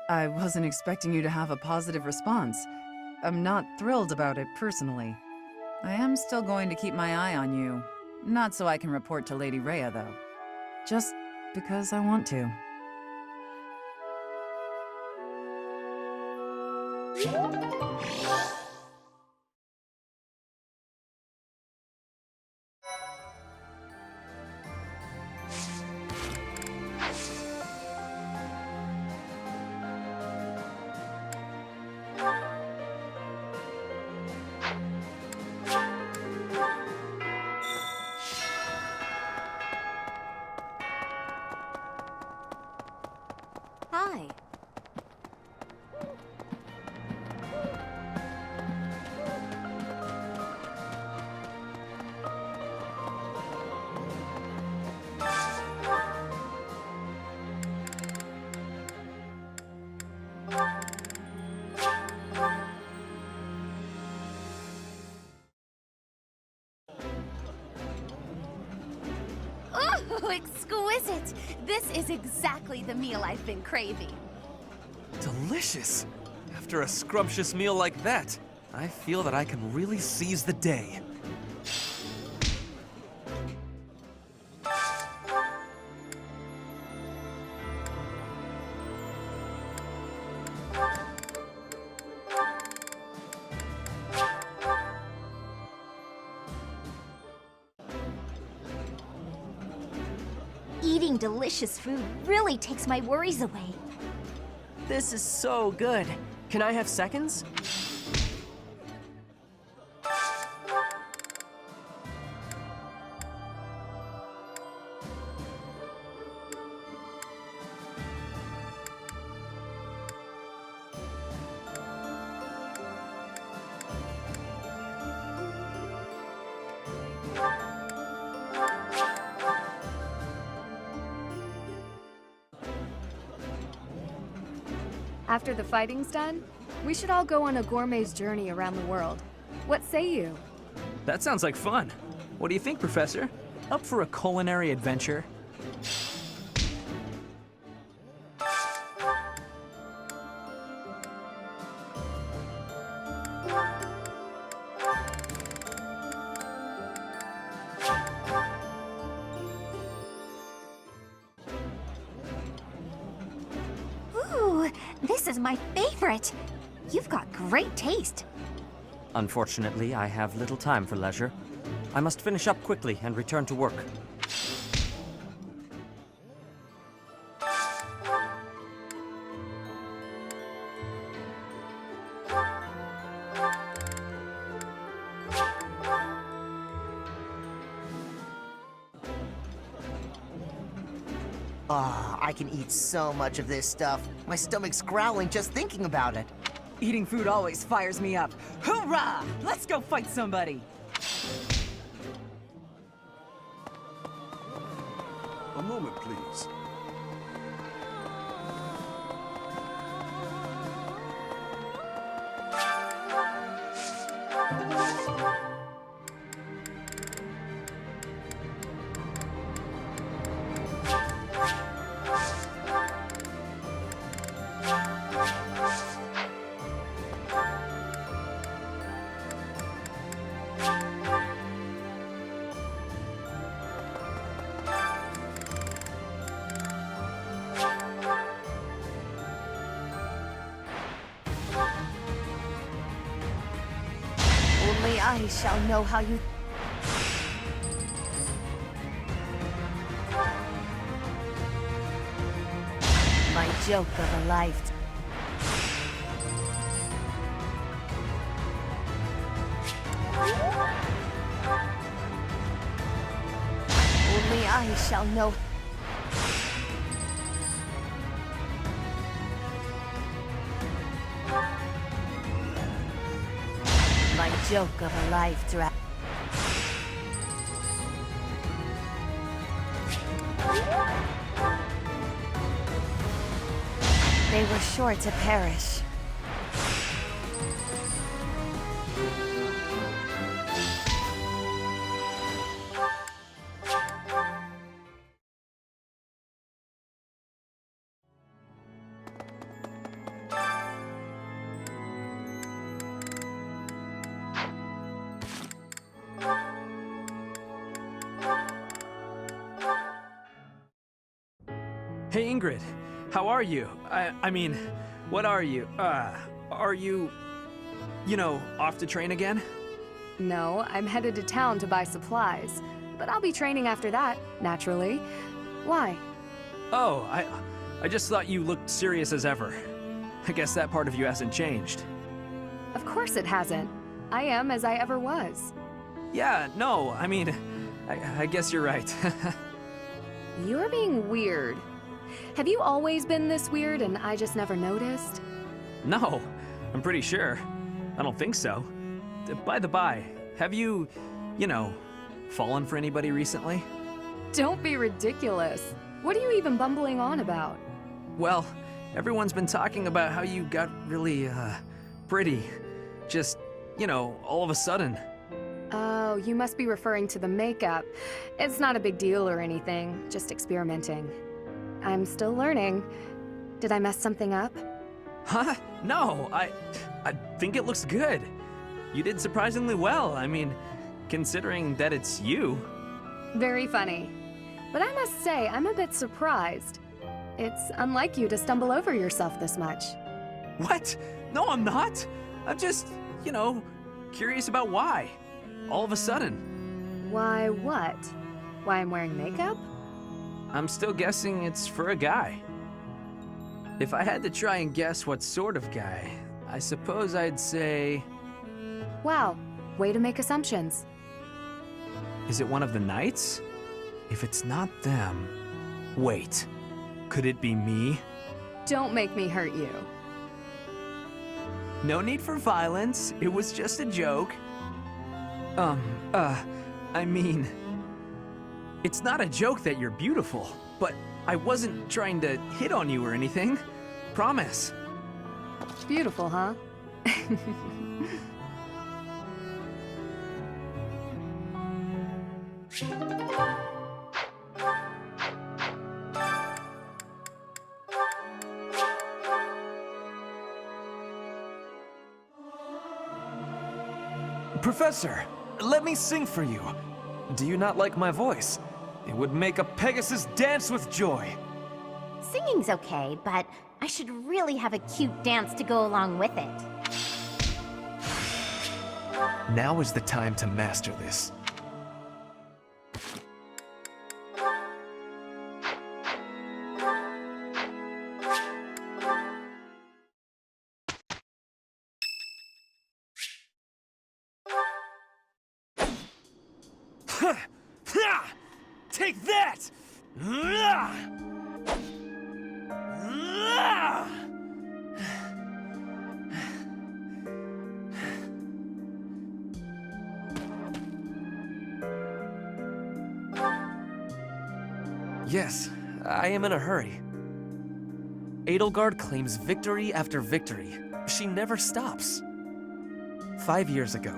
I wasn't expecting you to have a positive response. I'm not thrilled about it personally. I am still going to keep my eye on you. Not so I can report to Lady Rhea, though. Just because I want to. Hi. Ooh, exquisite! This is exactly the meal I've been craving. Delicious! After a scrumptious meal like that, I feel that I can really seize the day. Eating delicious food really takes my worries away. This is so good. Can I have seconds? After the fighting's done, we should all go on a gourmet's journey around the world. What say you? That sounds like fun. What do you think, Professor? Up for a culinary adventure? Ooh, this is my favorite. You've got great taste. Unfortunately, I have little time for leisure. I must finish up quickly and return to work. Ah, I can eat so much of this stuff. My stomach's growling just thinking about it. Eating food always fires me up. Hoorah! Let's go fight somebody! A moment, please. Only I shall know how you... My joke of a life. Only I shall know... My joke of a life drag. They were sure to perish. Hey, Ingrid. How are you? I mean, what are you? Are you, off to train again? No, I'm headed to town to buy supplies. But I'll be training after that, naturally. Why? Oh, I just thought you looked serious as ever. I guess that part of you hasn't changed. Of course it hasn't. I am as I ever was. Yeah, no, I mean, I guess you're right. You're being weird. Have you always been this weird and I just never noticed? No, I'm pretty sure. I don't think so. By the by, have you, fallen for anybody recently? Don't be ridiculous. What are you even bumbling on about? Well, everyone's been talking about how you got really, pretty. Just, all of a sudden. Oh, you must be referring to the makeup. It's not a big deal or anything, just experimenting. I'm still learning. Did I mess something up? Huh? No, I think it looks good. You did surprisingly well. I mean, considering that it's you. Very funny. But I must say, I'm a bit surprised. It's unlike you to stumble over yourself this much. What? No, I'm not. I'm just, curious about why. All of a sudden. Why what? Why I'm wearing makeup? I'm still guessing it's for a guy. If I had to try and guess what sort of guy, I suppose I'd say... Wow, way to make assumptions. Is it one of the knights? If it's not them... Wait, could it be me? Don't make me hurt you. No need for violence, it was just a joke. I mean... It's not a joke that you're beautiful, but I wasn't trying to hit on you or anything. Promise. Beautiful, huh? Professor, let me sing for you. Do you not like my voice? It would make a Pegasus dance with joy. Singing's okay, but I should really have a cute dance to go along with it. Now is the time to master this. Take that! Yes, I am in a hurry. Edelgard claims victory after victory. She never stops. 5 years ago,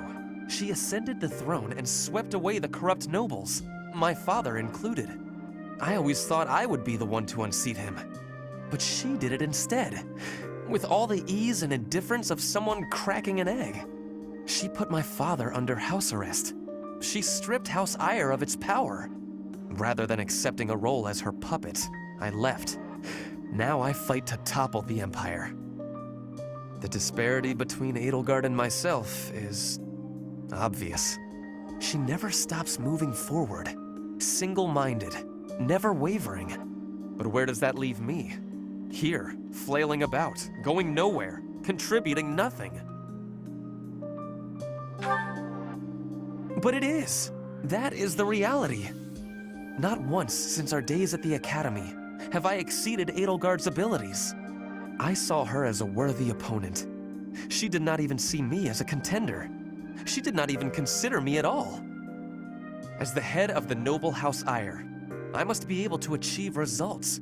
she ascended the throne and swept away the corrupt nobles, my father included. I always thought I would be the one to unseat him. But she did it instead, with all the ease and indifference of someone cracking an egg. She put my father under house arrest. She stripped House Eyre of its power. Rather than accepting a role as her puppet, I left. Now I fight to topple the Empire. The disparity between Edelgard and myself is obvious. She never stops moving forward, single-minded, never wavering. But where does that leave me? Here, flailing about, going nowhere, contributing nothing. But it is. That is the reality. Not once since our days at the Academy have I exceeded Edelgard's abilities. I saw her as a worthy opponent. She did not even see me as a contender. She did not even consider me at all. As the head of the noble House Eyre, I must be able to achieve results.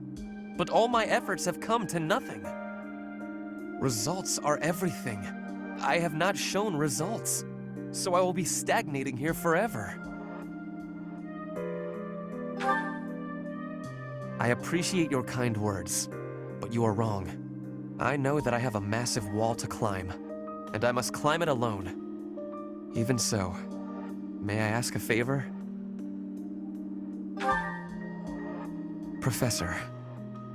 But all my efforts have come to nothing. Results are everything. I have not shown results, so I will be stagnating here forever. I appreciate your kind words, but you are wrong. I know that I have a massive wall to climb, and I must climb it alone. Even so, may I ask a favor? Professor,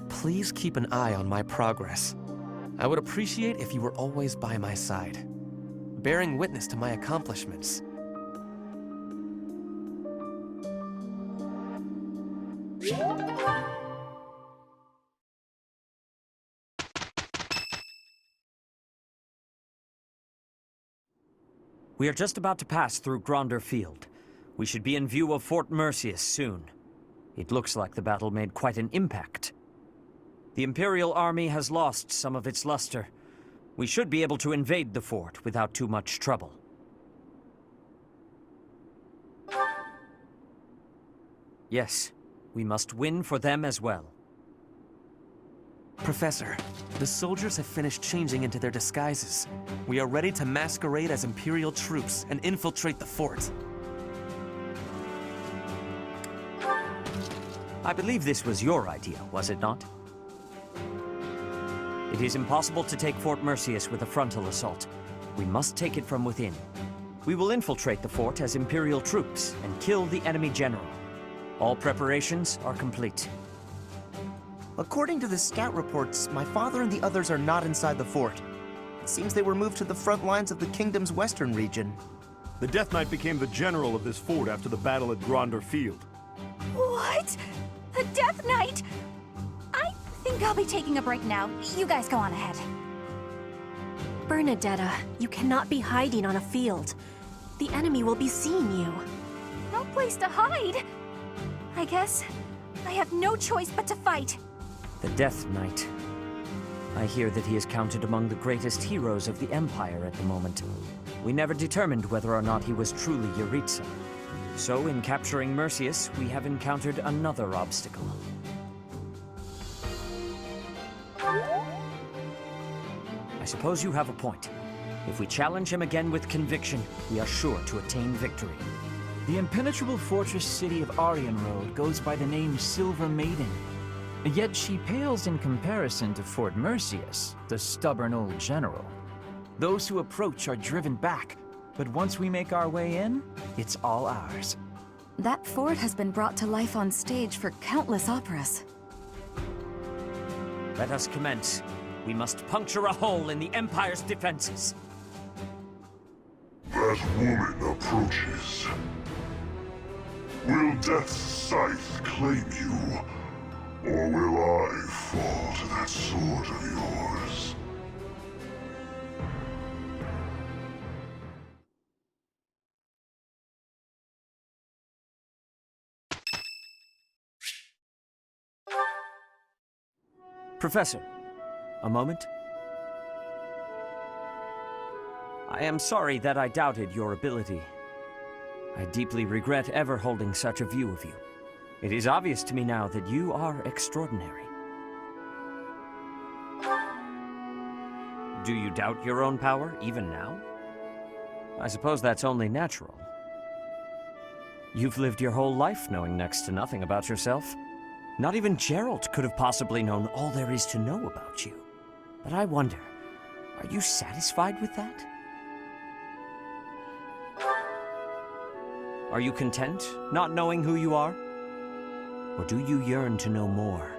please keep an eye on my progress. I would appreciate if you were always by my side, bearing witness to my accomplishments. We are just about to pass through Gronder Field. We should be in view of Fort Merceus soon. It looks like the battle made quite an impact. The Imperial army has lost some of its luster. We should be able to invade the fort without too much trouble. Yes, we must win for them as well. Professor, the soldiers have finished changing into their disguises. We are ready to masquerade as Imperial troops and infiltrate the fort. I believe this was your idea, was it not? It is impossible to take Fort Merceus with a frontal assault. We must take it from within. We will infiltrate the fort as Imperial troops and kill the enemy general. All preparations are complete. According to the scout reports, my father and the others are not inside the fort. It seems they were moved to the front lines of the kingdom's western region. The Death Knight became the general of this fort after the battle at Gronder Field. What? The Death Knight? I think I'll be taking a break now. You guys go on ahead. Bernadetta, you cannot be hiding on a field. The enemy will be seeing you. No place to hide. I guess I have no choice but to fight. The Death Knight. I hear that he is counted among the greatest heroes of the Empire at the moment. We never determined whether or not he was truly Yaritza. So in capturing Merceus, we have encountered another obstacle. I suppose you have a point. If we challenge him again with conviction, we are sure to attain victory. The impenetrable fortress city of Arianrode goes by the name Silver Maiden. Yet she pales in comparison to Fort Merceus, the stubborn old general. Those who approach are driven back, but once we make our way in, it's all ours. That fort has been brought to life on stage for countless operas. Let us commence. We must puncture a hole in the Empire's defenses. That woman approaches. Will Death's scythe claim you? Or will I fall to that sword of yours? Professor, a moment? I am sorry that I doubted your ability. I deeply regret ever holding such a view of you. It is obvious to me now that you are extraordinary. Do you doubt your own power, even now? I suppose that's only natural. You've lived your whole life knowing next to nothing about yourself. Not even Geralt could have possibly known all there is to know about you. But I wonder, are you satisfied with that? Are you content, not knowing who you are? Or do you yearn to know more?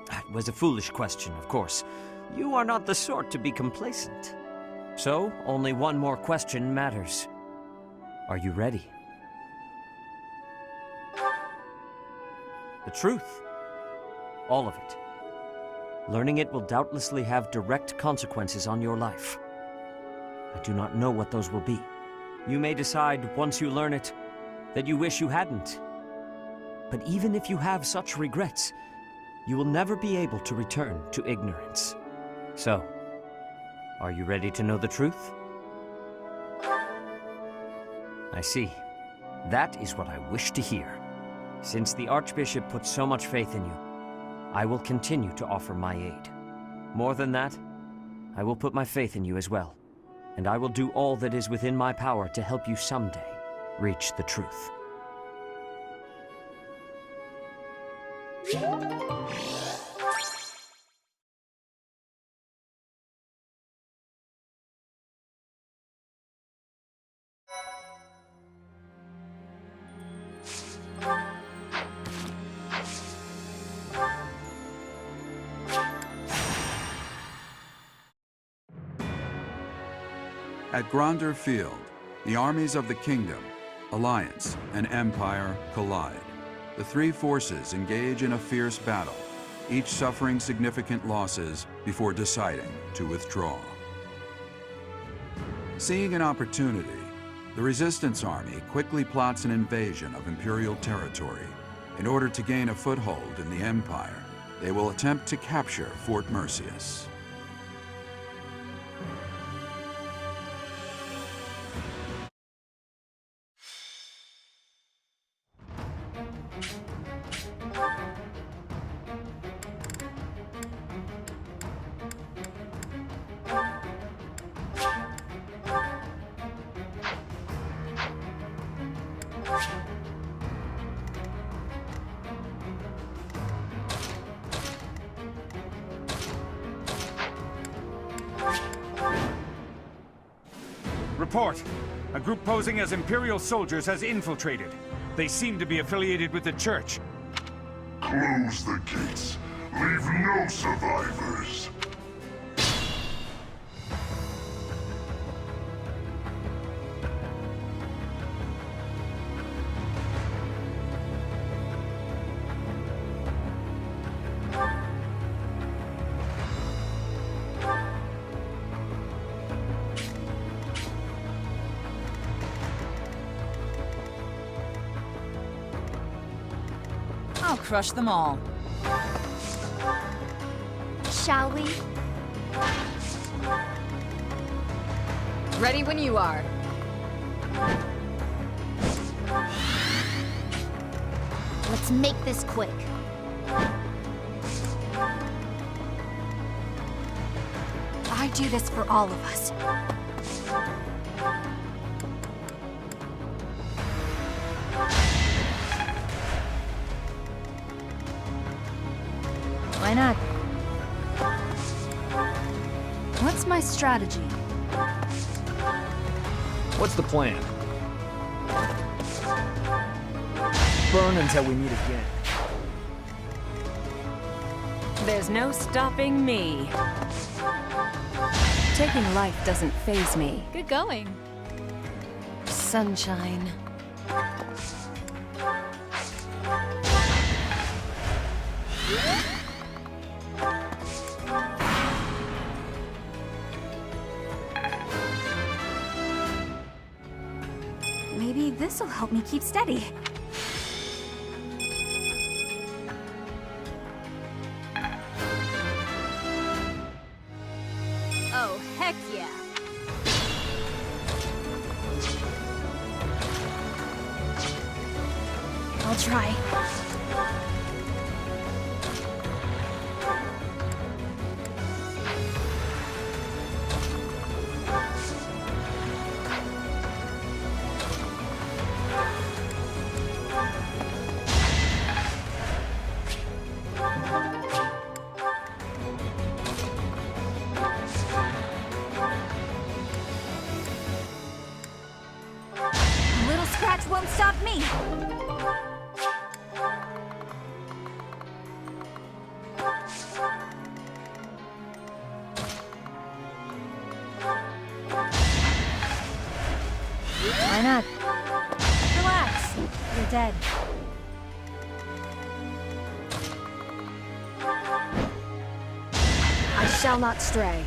That was a foolish question, of course. You are not the sort to be complacent. So, only one more question matters. Are you ready? The truth. All of it. Learning it will doubtlessly have direct consequences on your life. I do not know what those will be. You may decide, once you learn it, that you wish you hadn't. But even if you have such regrets, you will never be able to return to ignorance. So, are you ready to know the truth? I see. That is what I wish to hear. Since the Archbishop put so much faith in you, I will continue to offer my aid. More than that, I will put my faith in you as well. And I will do all that is within my power to help you someday reach the truth. At Gronder Field, the armies of the Kingdom, Alliance, and Empire collide. The three forces engage in a fierce battle, each suffering significant losses before deciding to withdraw. Seeing an opportunity, the Resistance Army quickly plots an invasion of Imperial territory. In order to gain a foothold in the Empire, they will attempt to capture Fort Merceus. Report. A group posing as Imperial soldiers has infiltrated. They seem to be affiliated with the Church. Close the gates. Leave no survivors. I'll crush them all. Shall we? Ready when you are. Let's make this quick. I do this for all of us. Why not? What's my strategy? What's the plan? Burn until we meet again. There's no stopping me. Taking life doesn't faze me. Good going. Sunshine. Maybe this'll help me keep steady. Oh, heck yeah. I'll try. A little scratch won't stop me. Why not? Relax. You're dead. I shall not stray.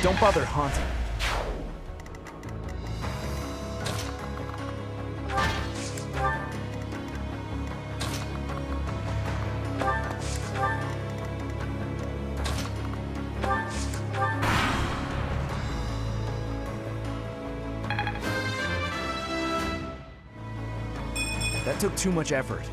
Don't bother haunting. That took too much effort.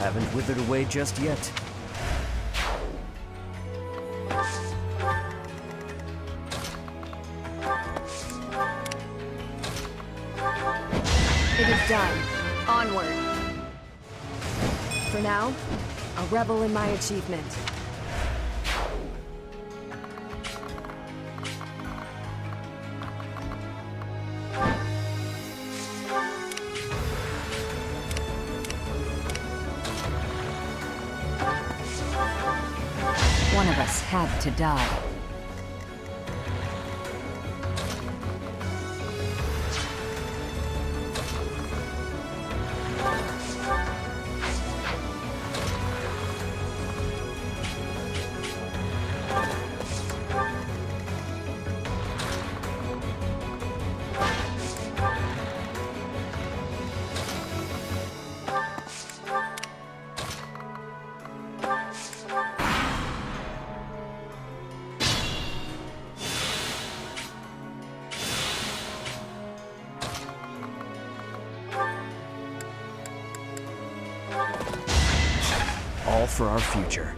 Haven't withered away just yet. It is done. Onward. For now, I'll revel in my achievement. One of us had to die. all for our future.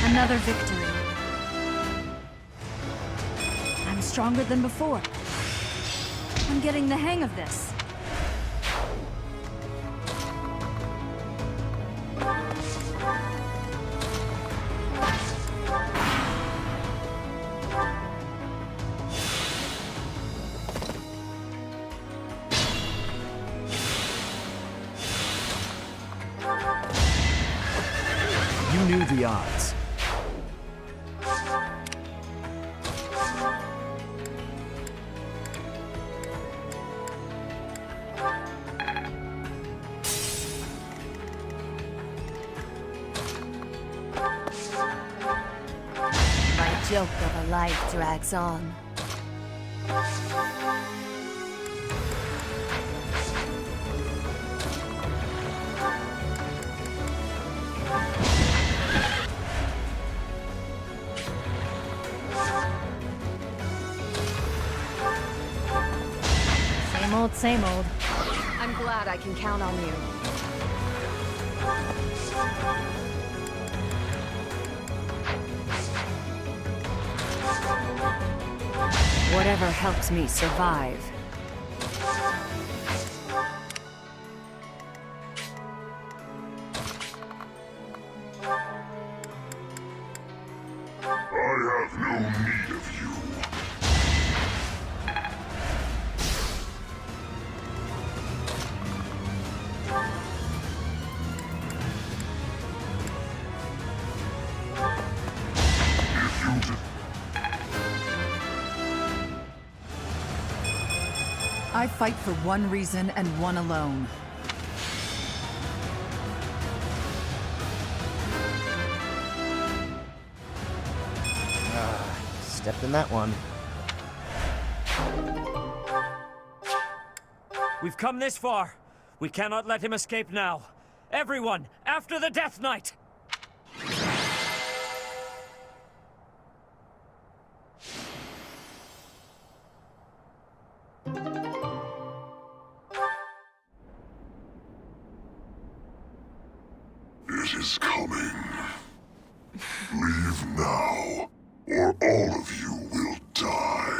Another victory. I'm stronger than before. I'm getting the hang of this. You knew the odds. My joke of a life drags on. Same old. I'm glad I can count on you. Whatever helps me survive. I have no need of you. I fight for one reason and one alone. Stepped in that one. We've come this far. We cannot let him escape now. Everyone, after the Death Knight! It is coming. Leave now, or all of you will die.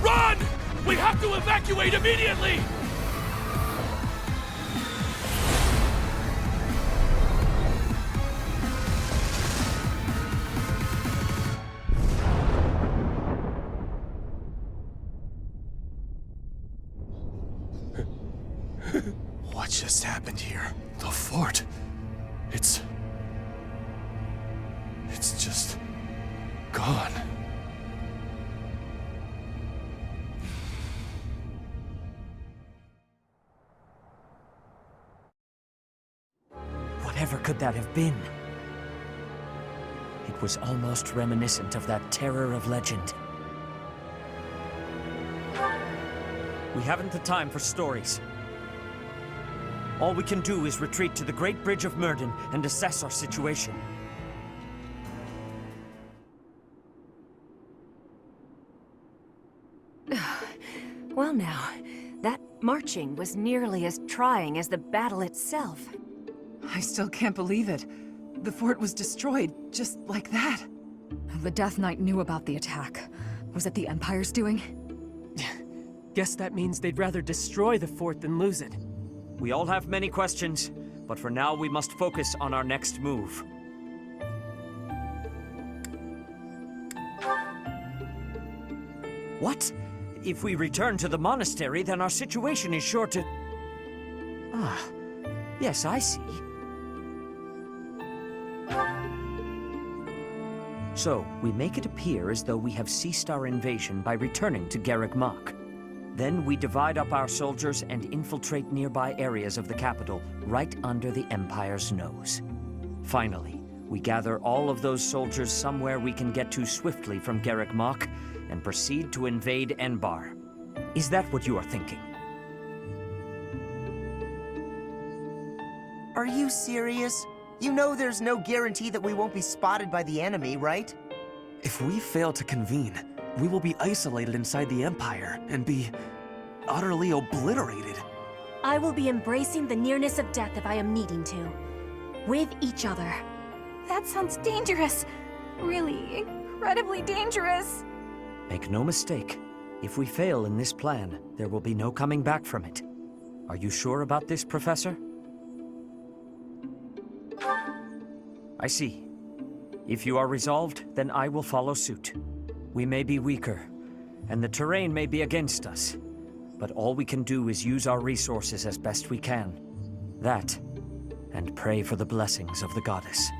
Run! We have to evacuate immediately! What just happened here? The fort. It's just gone. Whatever could that have been? It was almost reminiscent of that terror of legend. We haven't the time for stories. All we can do is retreat to the Great Bridge of Myrrdin and assess our situation. now. That marching was nearly as trying as the battle itself. I still can't believe it. The fort was destroyed, just like that. The Death Knight knew about the attack. Was it the Empire's doing? Guess that means they'd rather destroy the fort than lose it. We all have many questions, but for now we must focus on our next move. What? If we return to the monastery, then our situation is sure to... Ah, yes, I see. So, we make it appear as though we have ceased our invasion by returning to Garreg Mach. Then we divide up our soldiers and infiltrate nearby areas of the capital, right under the Empire's nose. Finally, we gather all of those soldiers somewhere we can get to swiftly from Garreg Mach, and proceed to invade Enbarr. Is that what you are thinking? Are you serious? You know there's no guarantee that we won't be spotted by the enemy, right? If we fail to convene, we will be isolated inside the Empire and be utterly obliterated. I will be embracing the nearness of death if I am needing to. With each other. That sounds dangerous. Really, incredibly dangerous. Make no mistake, if we fail in this plan, there will be no coming back from it. Are you sure about this, Professor? I see. If you are resolved, then I will follow suit. We may be weaker, and the terrain may be against us, but all we can do is use our resources as best we can. That, and pray for the blessings of the goddess.